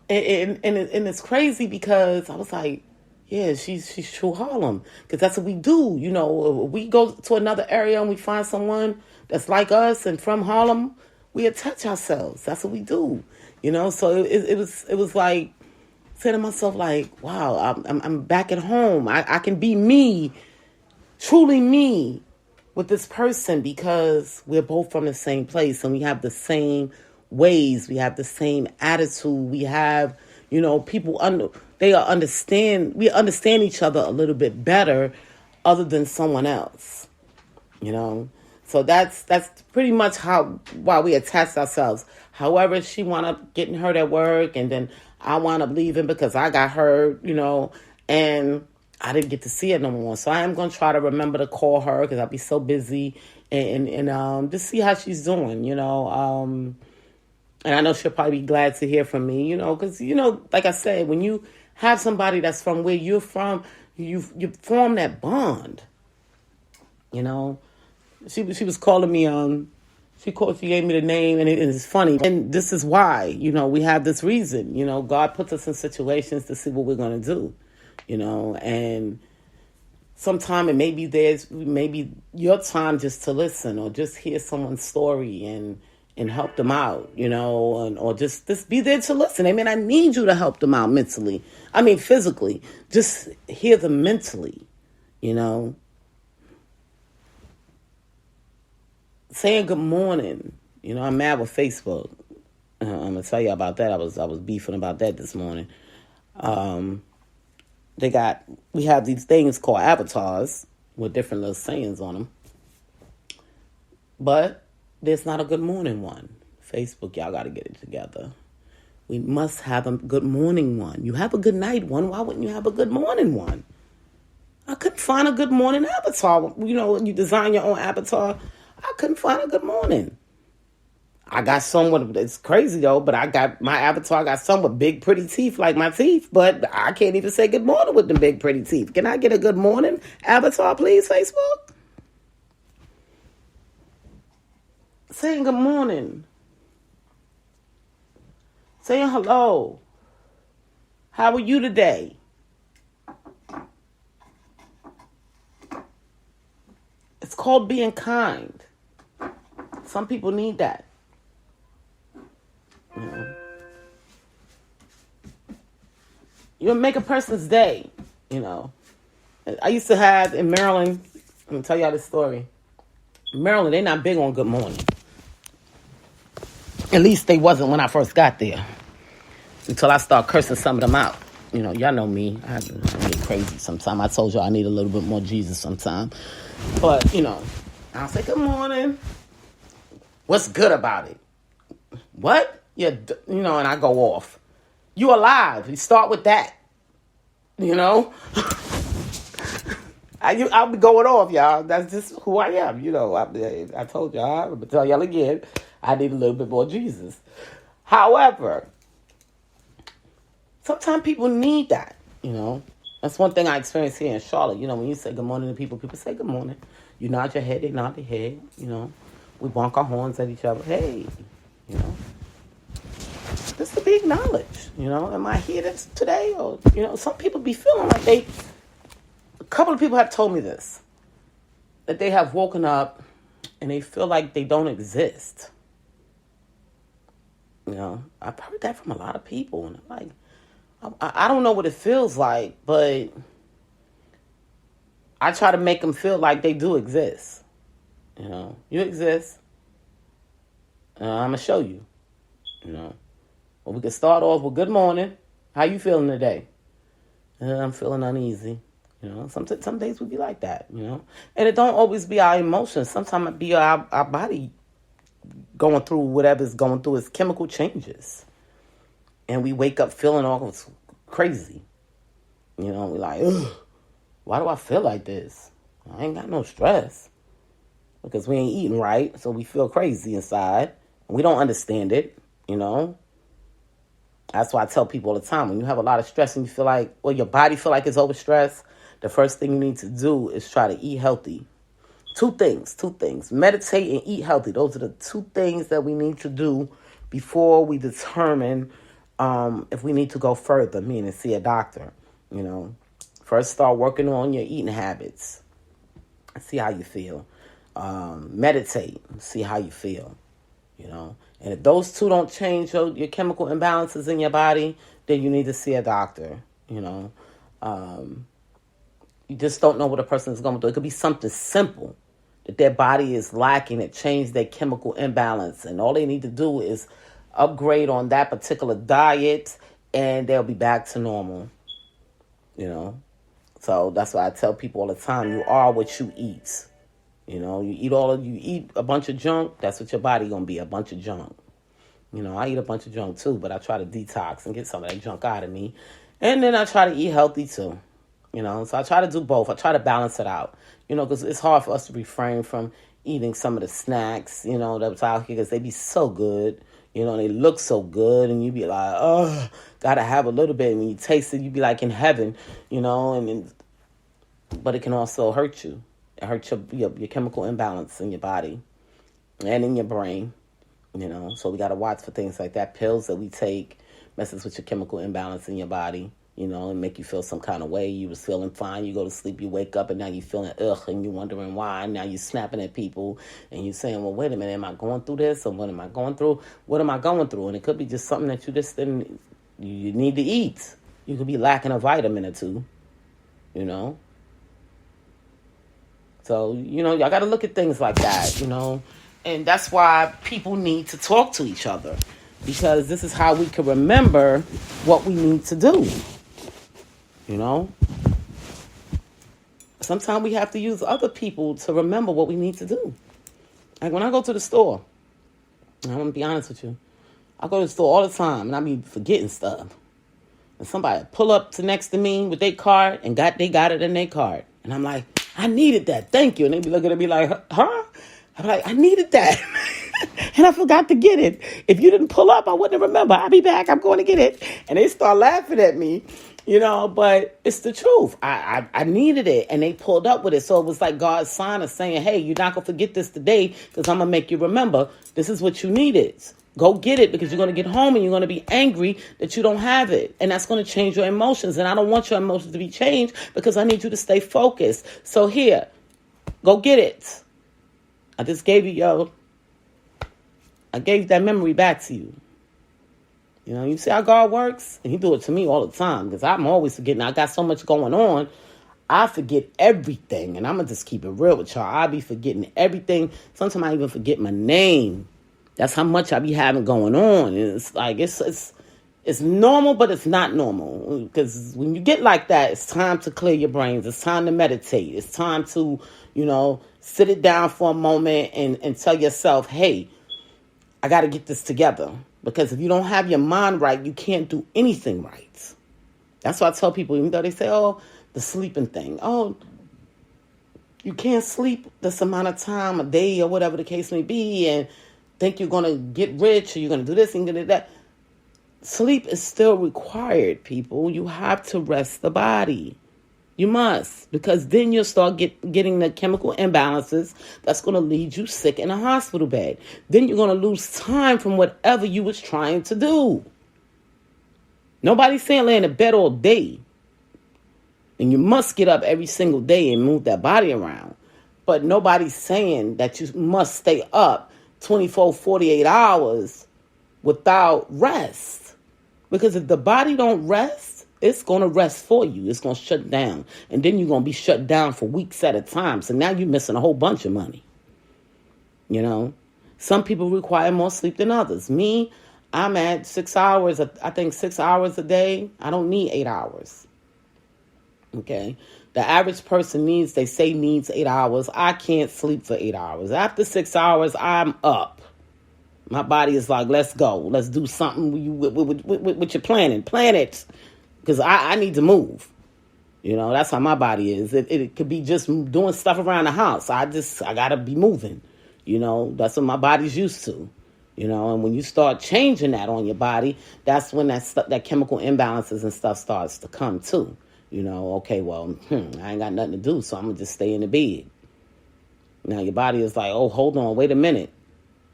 And it's crazy because I was like, yeah, she's true Harlem. Because that's what we do, you know. We go to another area and we find someone that's like us and from Harlem, we attach ourselves. That's what we do, you know. So it was like saying to myself, like, wow, I'm back at home. I can be me, truly me, with this person because we're both from the same place and we have the same ways, we have the same attitude, we have, you know, we understand each other a little bit better other than someone else, you know. So that's pretty much why we attached ourselves. However, she wound up getting hurt at work, and then I wound up leaving because I got hurt, you know, and I didn't get to see her no more. So I am going to try to remember to call her because I'll be so busy and just see how she's doing, you know. And I know she'll probably be glad to hear from me, you know, because, you know, like I said, when you have somebody that's from where you're from, you form that bond, you know. She was calling me, she gave me the name, and it's funny. And this is why, you know, we have this reason, you know, God puts us in situations to see what we're going to do, you know, and sometime it maybe your time just to listen or just hear someone's story and help them out, you know, or just be there to listen. They may not need you to help them out physically. Just hear them mentally, you know. Saying good morning. You know, I'm mad with Facebook. I'm going to tell you about that. I was beefing about that this morning. We have these things called avatars with different little sayings on them. But there's not a good morning one. Facebook, y'all got to get it together. We must have a good morning one. You have a good night one. Why wouldn't you have a good morning one? I couldn't find a good morning avatar. You know, when you design your own avatar, I couldn't find a good morning. I got someone, it's crazy though, but my avatar got some with big pretty teeth like my teeth, but I can't even say good morning with the big pretty teeth. Can I get a good morning avatar, please, Facebook? Saying good morning. Saying hello. How are you today? It's called being kind. Some people need that. You know? You'll make a person's day, you know. I used to have in Maryland, I'm going to tell y'all this story. In Maryland, they're not big on good morning. At least they wasn't when I first got there. Until I start cursing some of them out. You know, y'all know me. I get crazy sometimes. I told you I need a little bit more Jesus sometimes. But, you know, I'll say good morning. What's good about it? What? Yeah, you know, and I go off. You alive. You start with that. You know? I'll be going off, y'all. That's just who I am. You know, I told y'all. I'm going to tell y'all again. I need a little bit more Jesus. However, sometimes people need that, you know. That's one thing I experienced here in Charlotte. You know, when you say good morning to people say good morning. You nod your head, they nod their head, you know. We bonk our horns at each other. Hey, you know. Just to be acknowledged, you know. Am I here today? Or, you know, some people be feeling like a couple of people have told me this. That they have woken up and they feel like they don't exist. You know, I've heard that from a lot of people. And I'm like, I don't know what it feels like, but I try to make them feel like they do exist. You know, you exist. I'm going to show you. You know, well, we can start off with good morning. How you feeling today? I'm feeling uneasy. Some days we be like that. And it don't always be our emotions. Sometimes it be our body going through whatever's going through its chemical changes. And we wake up feeling all crazy. We like, ugh, why do I feel like this? I ain't got no stress. Because we ain't eating right, so we feel crazy inside. And we don't understand it. That's why I tell people all the time, when you have a lot of stress and you feel like, or your body feel like it's overstressed, the first thing you need to do is try to eat healthy. Two things. Meditate and eat healthy. Those are the two things that we need to do before we determine if we need to go further, meaning see a doctor. First start working on your eating habits. See how you feel. Meditate. See how you feel. And if those two don't change your chemical imbalances in your body, then you need to see a doctor. You just don't know what a person is going through. It could be something simple that their body is lacking that changed their chemical imbalance. And all they need to do is upgrade on that particular diet and they'll be back to normal. So that's why I tell people all the time, you are what you eat. You eat a bunch of junk, that's what your body going to be, a bunch of junk. I eat a bunch of junk too, but I try to detox and get some of that junk out of me. And then I try to eat healthy too. So I try to do both. I try to balance it out, because it's hard for us to refrain from eating some of the snacks, that's out here because they be so good, and they look so good. And you be like, oh, gotta have a little bit. And when you taste it, you be like in heaven, but it can also hurt you. It hurts your chemical imbalance in your body and in your brain, So we got to watch for things like that. Pills that we take messes with your chemical imbalance in your body, and make you feel some kind of way. You was feeling fine. You go to sleep, you wake up, and now you're feeling ugh, and you're wondering why. Now you're snapping at people, and you're saying, well, wait a minute, am I going through this? Or what am I going through? What am I going through? And it could be just something that you just didn't, you need to eat. You could be lacking a vitamin or two, So, y'all got to look at things like that, And that's why people need to talk to each other. Because this is how we can remember what we need to do. Sometimes we have to use other people to remember what we need to do. Like when I go to the store, I'm going to be honest with you. I go to the store all the time and I be forgetting stuff. And somebody pull up to next to me with their card and they got it in their card. And I'm like, I needed that. Thank you. And they be looking at me like, huh? I'm like, I needed that. And I forgot to get it. If you didn't pull up, I wouldn't remember. I'll be back. I'm going to get it. And they start laughing at me, but it's the truth. I needed it. And they pulled up with it. So it was like God's sign of saying, hey, you're not going to forget this today because I'm going to make you remember this is what you needed. Go get it because you're going to get home and you're going to be angry that you don't have it. And that's going to change your emotions. And I don't want your emotions to be changed because I need you to stay focused. So here, go get it. I just gave you I gave that memory back to you. You see how God works? And he do it to me all the time because I'm always forgetting. I got so much going on. I forget everything. And I'm going to just keep it real with y'all. I be forgetting everything. Sometimes I even forget my name. That's how much I be having going on. And it's like, it's normal, but it's not normal. Because when you get like that, it's time to clear your brains. It's time to meditate. It's time to, sit it down for a moment and tell yourself, hey, I got to get this together. Because if you don't have your mind right, you can't do anything right. That's why I tell people, even though they say, oh, the sleeping thing. Oh, you can't sleep this amount of time a day or whatever the case may be and think you're going to get rich or you're going to do this and do that. Sleep is still required, people. You have to rest the body. You must, because then you'll start getting the chemical imbalances that's going to lead you sick in a hospital bed. Then you're going to lose time from whatever you was trying to do. Nobody's saying lay in the bed all day. And you must get up every single day and move that body around. But nobody's saying that you must stay up 24, 48 hours without rest. Because if the body don't rest, it's going to rest for you. It's going to shut down. And then you're going to be shut down for weeks at a time. So now you're missing a whole bunch of money. Some people require more sleep than others. Me, I'm at 6 hours. I think 6 hours a day. I don't need 8 hours. Okay. The average person needs 8 hours. I can't sleep for 8 hours. After 6 hours, I'm up. My body is like, let's go. Let's do something with your planning. Plan it. Because I need to move. That's how my body is. It could be just doing stuff around the house. I got to be moving. That's what my body's used to. And when you start changing that on your body, that's when that chemical imbalances and stuff starts to come too. Okay, well, I ain't got nothing to do, so I'm going to just stay in the bed. Now your body is like, oh, hold on, wait a minute.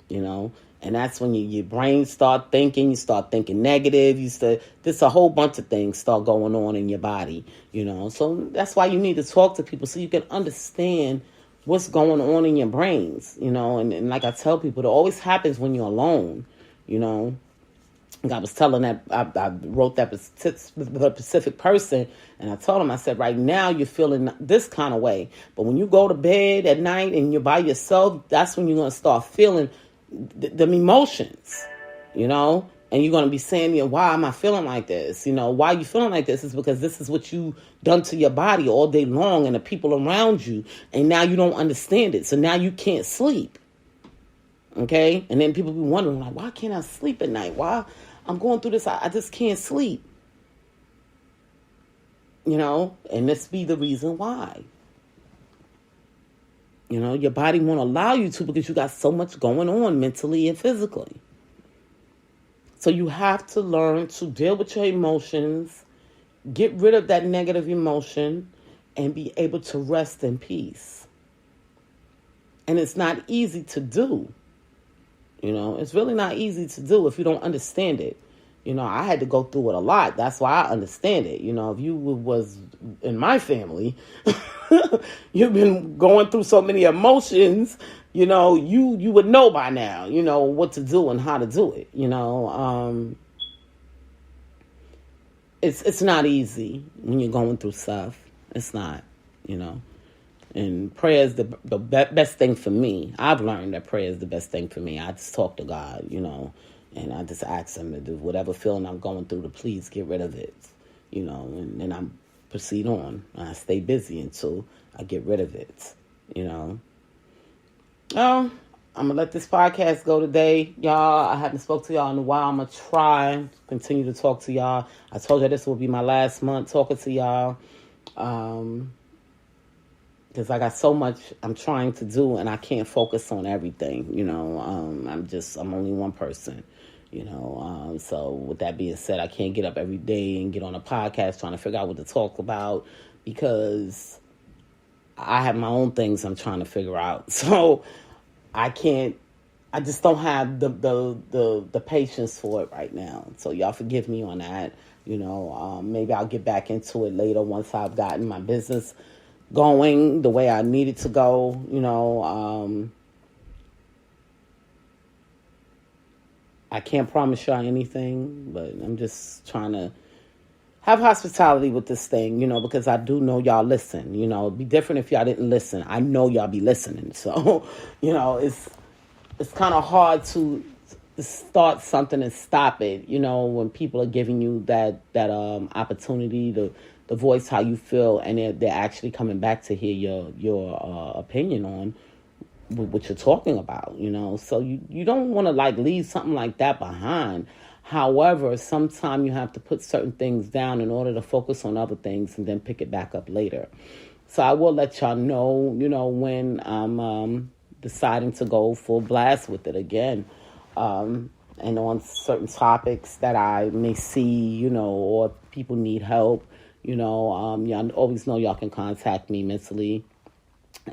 And that's when your brain start thinking, you start thinking negative. There's a whole bunch of things start going on in your body, So that's why you need to talk to people so you can understand what's going on in your brains, And like I tell people, it always happens when you're alone, Like I was telling that, I wrote that the Pacific person, and I told him, I said, right now you're feeling this kind of way. But when you go to bed at night and you're by yourself, that's when you're going to start feeling them emotions, and you're going to be saying, why am I feeling like this? Why you feeling like this is because this is what you done to your body all day long and the people around you. And now you don't understand it. So now you can't sleep. Okay. And then people be wondering, like, why can't I sleep at night? Why I'm going through this? I just can't sleep. And this be the reason why. Your body won't allow you to because you got so much going on mentally and physically. So you have to learn to deal with your emotions, get rid of that negative emotion, and be able to rest in peace. And it's not easy to do. It's really not easy to do if you don't understand it. I had to go through it a lot. That's why I understand it. If you was in my family, you've been going through so many emotions, you would know by now, what to do and how to do it. It's not easy when you're going through stuff. It's not, And prayer is the best thing for me. I've learned that prayer is the best thing for me. I just talk to God, and I just ask him to do whatever feeling I'm going through to please get rid of it, and then I proceed on. I stay busy until I get rid of it, Oh, I'm going to let this podcast go today, y'all. I haven't spoke to y'all in a while. I'm going to try to continue to talk to y'all. I told you this will be my last month talking to y'all. Because I got so much I'm trying to do and I can't focus on everything, I'm only one person, so with that being said, I can't get up every day and get on a podcast trying to figure out what to talk about because I have my own things I'm trying to figure out. So I just don't have the patience for it right now. So y'all forgive me on that. Maybe I'll get back into it later once I've gotten my business going the way I need it to go, I can't promise y'all anything, but I'm just trying to have hospitality with this thing, because I do know y'all listen, it'd be different if y'all didn't listen. I know y'all be listening. So, it's kind of hard to start something and stop it, when people are giving you that opportunity to voice how you feel, and they're actually coming back to hear your opinion on what you're talking about, So you don't want to leave something like that behind. However, sometimes you have to put certain things down in order to focus on other things and then pick it back up later. So I will let y'all know, when I'm deciding to go full blast with it again. And on certain topics that I may see, or people need help. Y'all always know y'all can contact me mentally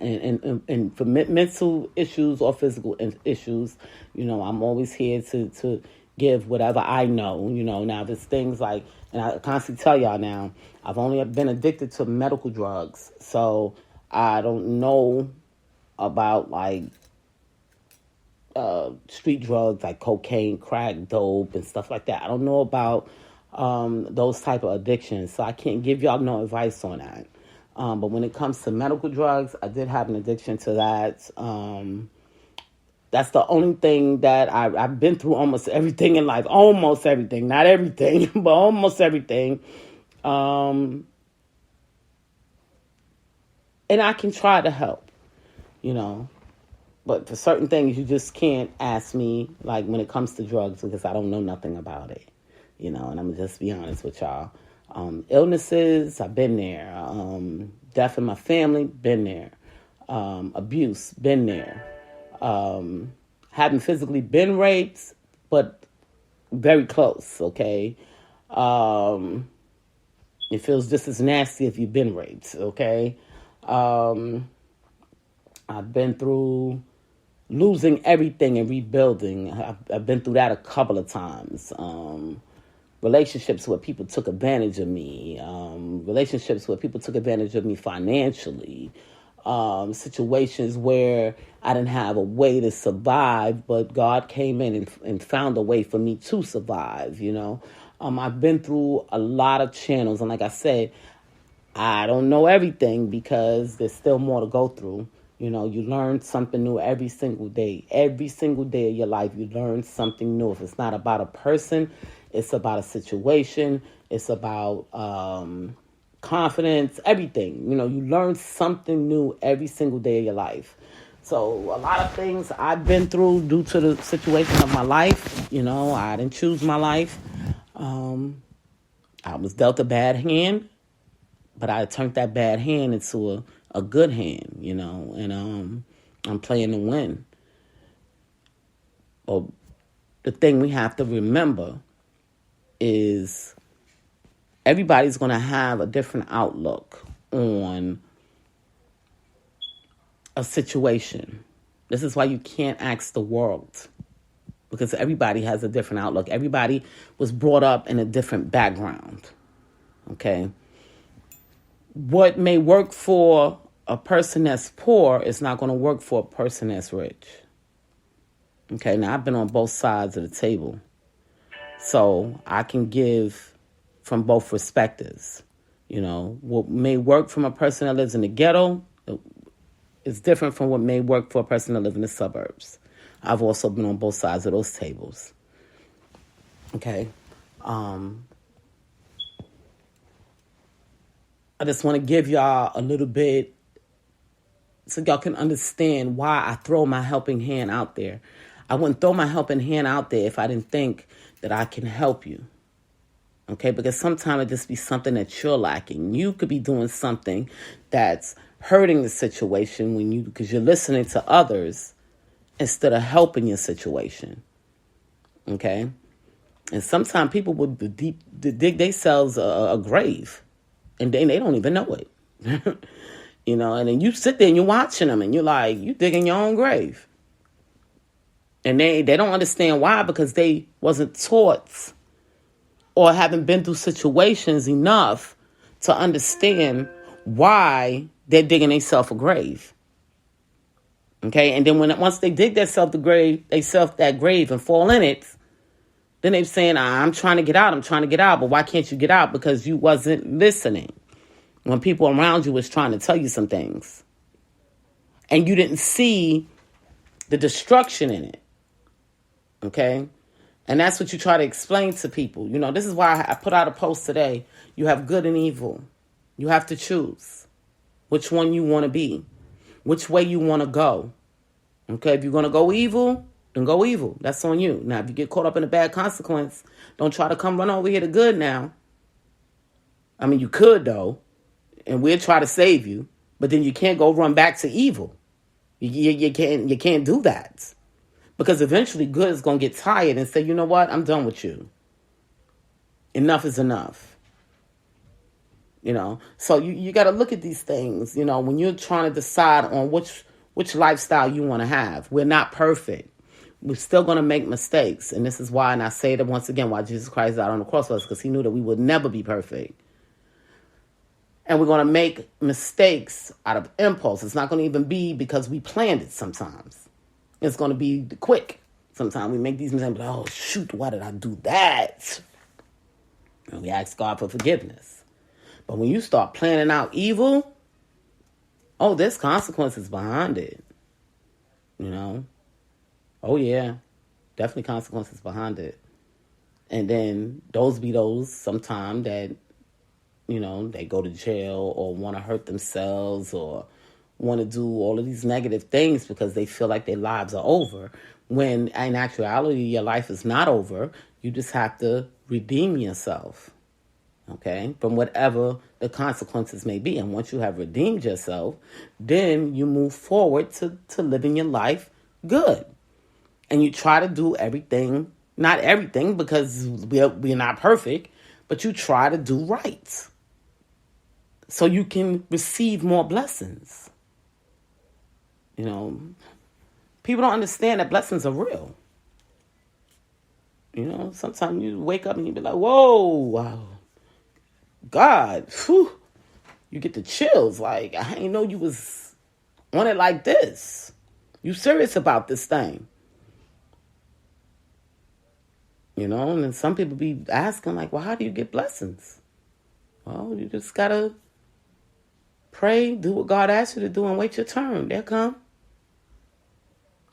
and for mental issues or physical issues, I'm always here to give whatever I know, now there's things like, and I constantly tell y'all now, I've only been addicted to medical drugs. So I don't know about street drugs like cocaine, crack, dope, and stuff like that. I don't know about those type of addictions, so I can't give y'all no advice on that. But when it comes to medical drugs, I did have an addiction to that. That's the only thing that I've been through almost everything in life. Almost everything. Not everything, but almost everything. And I can try to help, you know. But for certain things, you just can't ask me, like when it comes to drugs, because I don't know nothing about it, you know, and I'm going to just be honest with y'all. Illnesses, I've been there. Death in my family, been there. Abuse, been there. Haven't physically been raped, but very close, okay? It feels just as nasty if you've been raped, okay? I've been through losing everything and rebuilding. I've been through that a couple of times. Relationships where people took advantage of me. Relationships where people took advantage of me financially. Situations where I didn't have a way to survive, but God came in and found a way for me to survive, you know. I've been through a lot of channels, and like I said, I don't know everything because there's still more to go through. You know, you learn something new every single day. Every single day of your life, you learn something new. If it's not about a person, it's about a situation. It's about confidence, everything. You know, you learn something new every single day of your life. So a lot of things I've been through due to the situation of my life. You know, I didn't choose my life. I was dealt a bad hand, but I turned that bad hand into a good hand, you know, and I'm playing to win. But the thing we have to remember is everybody's going to have a different outlook on a situation. This is why you can't ask the world, because everybody has a different outlook. Everybody was brought up in a different background, okay? What may work for a person that's poor is not going to work for a person that's rich. Okay, now I've been on both sides of the table, so I can give from both perspectives. You know, what may work from a person that lives in the ghetto is different from what may work for a person that lives in the suburbs. I've also been on both sides of those tables. Okay. I just want to give y'all a little bit so y'all can understand why I throw my helping hand out there. I wouldn't throw my helping hand out there if I didn't think that I can help you. Okay, because sometimes it just be something that you're lacking. You could be doing something that's hurting the situation because you're listening to others instead of helping your situation. Okay? And sometimes people would dig themselves a grave, and they don't even know it. You know, and then you sit there and you're watching them, and you're like, you digging your own grave. And they don't understand why, because they wasn't taught or haven't been through situations enough to understand why they're digging themselves a grave. Okay, and then once they dig themselves that grave and fall in it, then they're saying, I'm trying to get out, but why can't you get out? Because you wasn't listening when people around you was trying to tell you some things. And you didn't see the destruction in it. Okay? And that's what you try to explain to people. You know, this is why I put out a post today. You have good and evil. You have to choose which one you want to be, which way you want to go. Okay? If you're going to go evil, then go evil. That's on you. Now, if you get caught up in a bad consequence, don't try to come run over here to good now. I mean, you could, though, and we'll try to save you, but then you can't go run back to evil. You can't do that. Because eventually good is going to get tired and say, you know what? I'm done with you. Enough is enough. You know, so you got to look at these things, you know, when you're trying to decide on which lifestyle you want to have. We're not perfect. We're still going to make mistakes. And this is why, and I say that once again, why Jesus Christ died on the cross for us, because he knew that we would never be perfect. And we're going to make mistakes out of impulse. It's not going to even be because we planned it sometimes. It's going to be quick. Sometimes we make these mistakes, oh, shoot, why did I do that? And we ask God for forgiveness. But when you start planning out evil, oh, there's consequences behind it. You know? Oh, yeah. Definitely consequences behind it. And then those sometimes that, you know, they go to jail or want to hurt themselves or want to do all of these negative things because they feel like their lives are over. When in actuality, your life is not over. You just have to redeem yourself, okay, from whatever the consequences may be. And once you have redeemed yourself, then you move forward to living your life good. And you try to do everything, not everything because we're not perfect, but you try to do right so you can receive more blessings. You know, people don't understand that blessings are real. You know, sometimes you wake up and you be like, whoa, wow, God, whew, you get the chills. Like, I didn't know you was on it like this. You serious about this thing. You know, and then some people be asking, like, well, how do you get blessings? Well, you just got to pray, do what God asks you to do, and wait your turn. They'll come.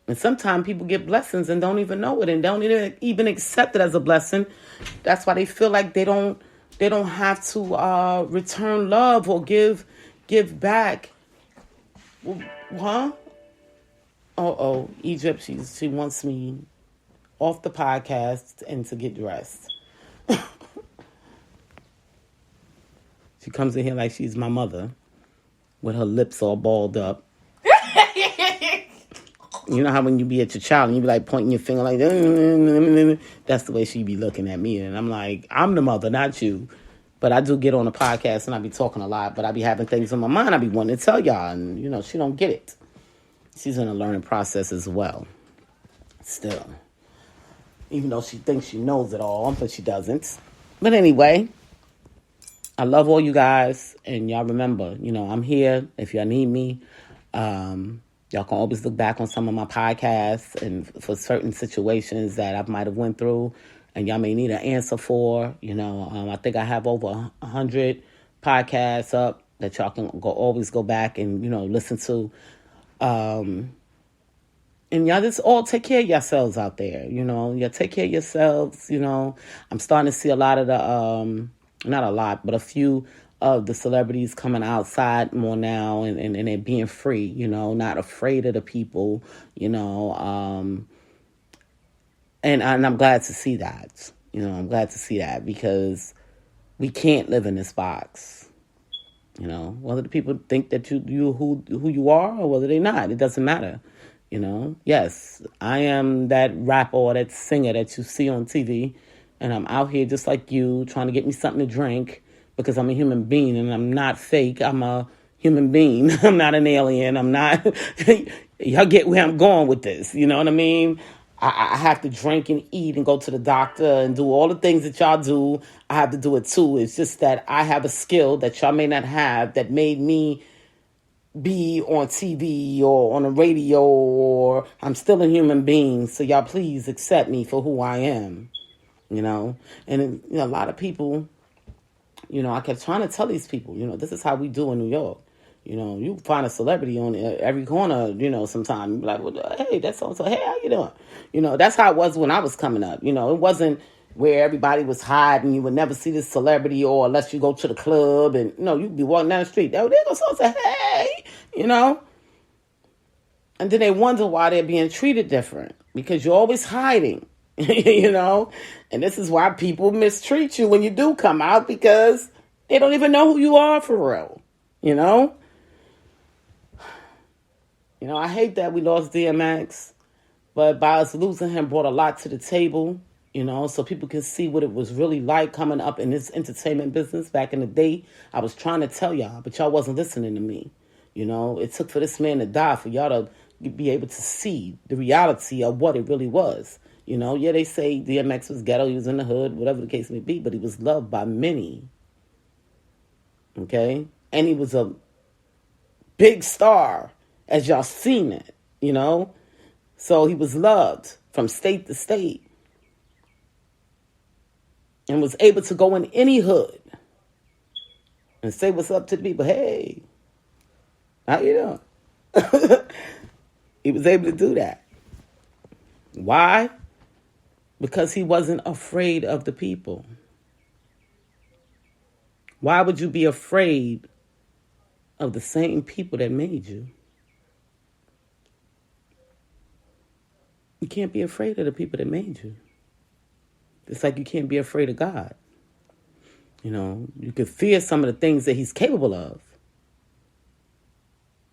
And sometimes people get blessings and don't even know it and don't even accept it as a blessing. That's why they feel like they don't have to return love or give back. Huh? Egypt, she wants me off the podcast and to get dressed. She comes in here like she's my mother with her lips all balled up. You know how when you be at your child and you be like pointing your finger like, that's the way she be looking at me. And I'm like, I'm the mother, not you. But I do get on a podcast and I be talking a lot, but I be having things on my mind I be wanting to tell y'all. And, you know, she don't get it. She's in a learning process as well. Still. Even though she thinks she knows it all, but she doesn't. But anyway, I love all you guys. And y'all remember, you know, I'm here if y'all need me. Y'all can always look back on some of my podcasts and for certain situations that I might have went through and y'all may need an answer for. You know, I think I have over 100 podcasts up that y'all can always go back and, you know, listen to. And y'all just all take care of yourselves out there. You know, y'all take care of yourselves. You know, I'm starting to see a lot of the, not a lot, but a few of the celebrities coming outside more now and they're being free, you know, not afraid of the people, you know, and I'm glad to see that, you know, I'm glad to see that because we can't live in this box, you know, whether the people think that you who you are or whether they're not, it doesn't matter, you know. Yes, I am that rapper or that singer that you see on TV and I'm out here just like you trying to get me something to drink. Because I'm a human being and I'm not fake. I'm a human being. I'm not an alien. I'm not... Y'all get where I'm going with this. You know what I mean? I have to drink and eat and go to the doctor and do all the things that y'all do. I have to do it too. It's just that I have a skill that y'all may not have that made me be on TV or on the radio or I'm still a human being. So y'all please accept me for who I am. You know? And you know, a lot of people... You know, I kept trying to tell these people, you know, this is how we do in New York. You know, you find a celebrity on every corner, you know, sometimes. You be like, well, hey, that's so-and-so. Hey, how you doing? You know, that's how it was when I was coming up. You know, it wasn't where everybody was hiding. You would never see this celebrity or unless you go to the club and, you know, you'd be walking down the street. Oh, there goes so-and-so. Hey, you know. And then they wonder why they're being treated different because you're always hiding. You know, and this is why people mistreat you when you do come out because they don't even know who you are for real. You know, I hate that we lost DMX, but by us losing him brought a lot to the table, you know, so people can see what it was really like coming up in this entertainment business back in the day. I was trying to tell y'all, but y'all wasn't listening to me. You know, it took for this man to die for y'all to be able to see the reality of what it really was. You know, yeah, they say DMX was ghetto, he was in the hood, whatever the case may be, but he was loved by many. Okay? And he was a big star, as y'all seen it, you know? So he was loved from state to state and was able to go in any hood and say what's up to the people. Hey, how you doing? He was able to do that. Why? Because he wasn't afraid of the people. Why would you be afraid of the same people that made you. You can't be afraid of the people that made you. It's like you can't be afraid of God. You can fear some of the things that he's capable of.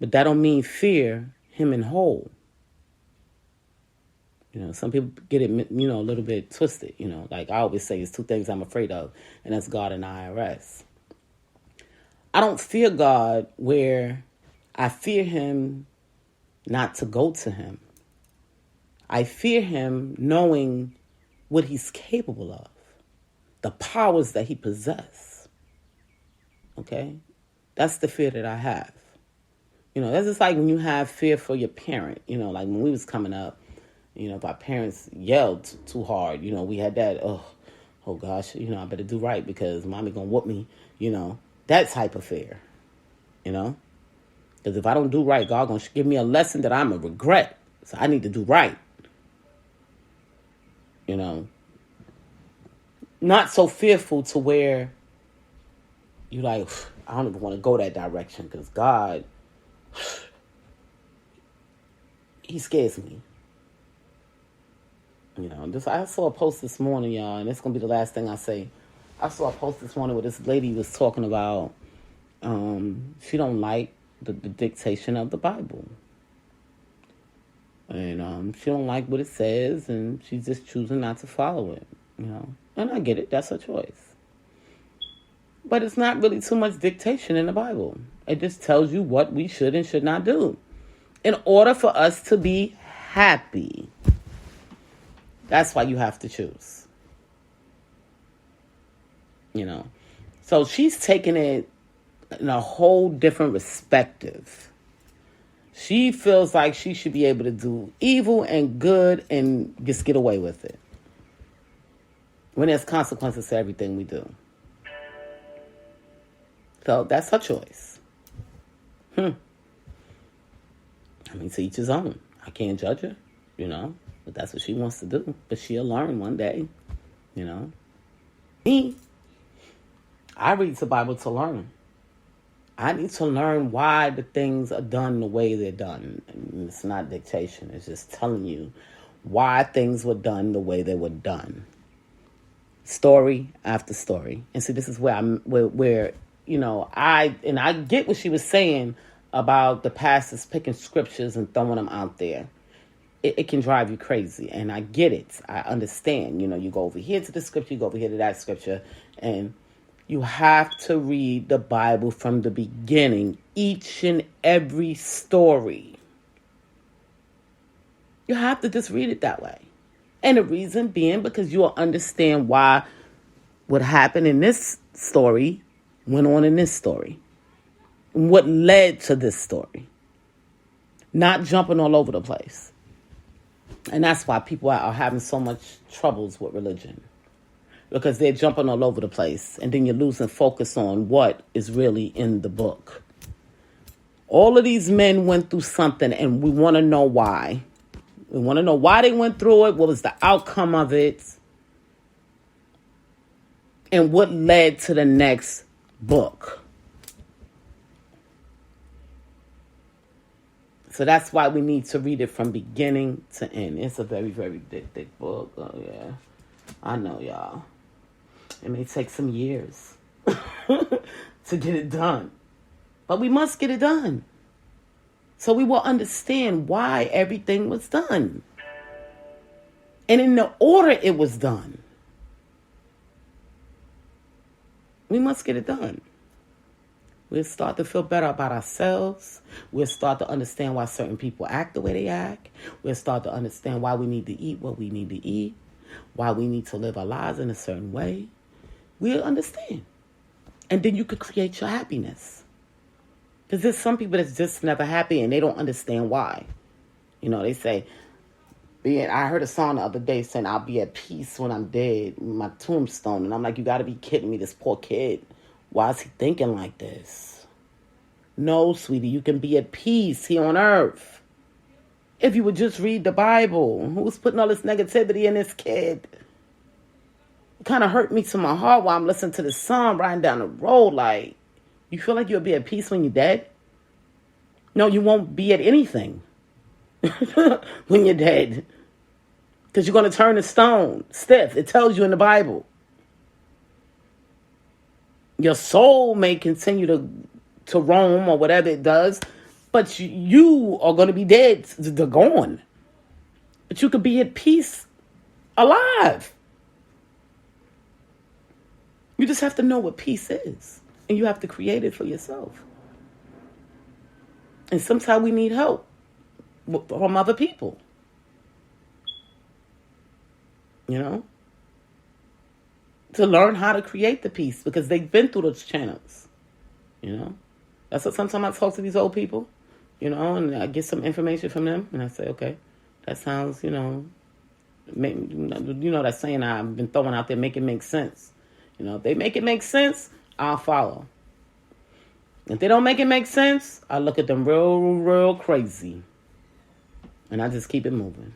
But that don't mean fear him in whole. Some people get it, a little bit twisted. Like I always say, it's two things I'm afraid of, and that's God and IRS. I don't fear God where I fear him not to go to him. I fear him knowing what he's capable of, the powers that he possesses. Okay? That's the fear that I have. That's just like when you have fear for your parent. Like when we was coming up, if our parents yelled too hard, we had that, oh gosh, I better do right because mommy gonna whoop me, that type of fear, Because if I don't do right, God gonna give me a lesson that I'm gonna regret. So I need to do right. Not so fearful to where you like, I don't even want to go that direction because God, he scares me. I saw a post this morning, y'all, and it's going to be the last thing I say. I saw a post this morning where this lady was talking about she don't like the dictation of the Bible. And she don't like what it says, and she's just choosing not to follow it, And I get it. That's her choice. But it's not really too much dictation in the Bible. It just tells you what we should and should not do in order for us to be happy. That's why you have to choose. So she's taking it in a whole different perspective. She feels like she should be able to do evil and good and just get away with it. When there's consequences to everything we do. So that's her choice. To each his own. I can't judge her, but that's what she wants to do. But she'll learn one day, Me, I read the Bible to learn. I need to learn why the things are done the way they're done. And it's not dictation. It's just telling you why things were done the way they were done. Story after story. And see, this is where I get what she was saying about the pastors picking scriptures and throwing them out there. It can drive you crazy. And I get it. I understand. You go over here to the scripture, you go over here to that scripture, and you have to read the Bible from the beginning, each and every story. You have to just read it that way. And the reason being because you'll understand why what happened in this story went on in this story. What led to this story. Not jumping all over the place. And that's why people are having so much troubles with religion. Because they're jumping all over the place. And then you're losing focus on what is really in the book. All of these men went through something and we want to know why. We want to know why they went through it. What was the outcome of it? And what led to the next book. So that's why we need to read it from beginning to end. It's a very, very thick book. Oh, yeah. I know, y'all. It may take some years to get it done. But we must get it done. So we will understand why everything was done. And in the order it was done. We must get it done. We'll start to feel better about ourselves. We'll start to understand why certain people act the way they act. We'll start to understand why we need to eat what we need to eat. Why we need to live our lives in a certain way. We'll understand. And then you could create your happiness. Because there's some people that's just never happy and they don't understand why. They say, I heard a song the other day saying, I'll be at peace when I'm dead, my tombstone. And I'm like, you got to be kidding me, this poor kid. Why is he thinking like this? No, sweetie, you can be at peace here on earth. If you would just read the Bible. Who's putting all this negativity in this kid? It kind of hurt me to my heart while I'm listening to this song riding down the road. Like, you feel like you'll be at peace when you're dead? No, you won't be at anything when you're dead. Because you're going to turn to stone, stiff. It tells you in the Bible. Your soul may continue to roam or whatever it does, but you are going to be dead. They're gone. But you could be at peace, alive. You just have to know what peace is. And you have to create it for yourself. And sometimes we need help from other people. You know? To learn how to create the peace because they've been through those channels. You know? That's what sometimes I talk to these old people, you know, and I get some information from them and I say, okay, that sounds, you know, that saying I've been throwing out there, make it make sense. You know, if they make it make sense, I'll follow. If they don't make it make sense, I look at them real crazy. And I just keep it moving.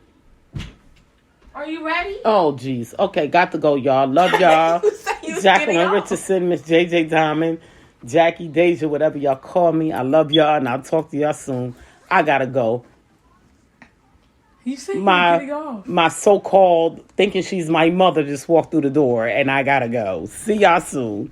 Are you ready? Oh, geez. Okay, got to go, y'all. Love y'all. Jacqueline Richardson, Miss JJ Diamond, Jackie, Deja, whatever y'all call me. I love y'all, and I'll talk to y'all soon. I got to go. You said you were getting off. My so-called thinking she's my mother just walked through the door, and I got to go. See y'all soon.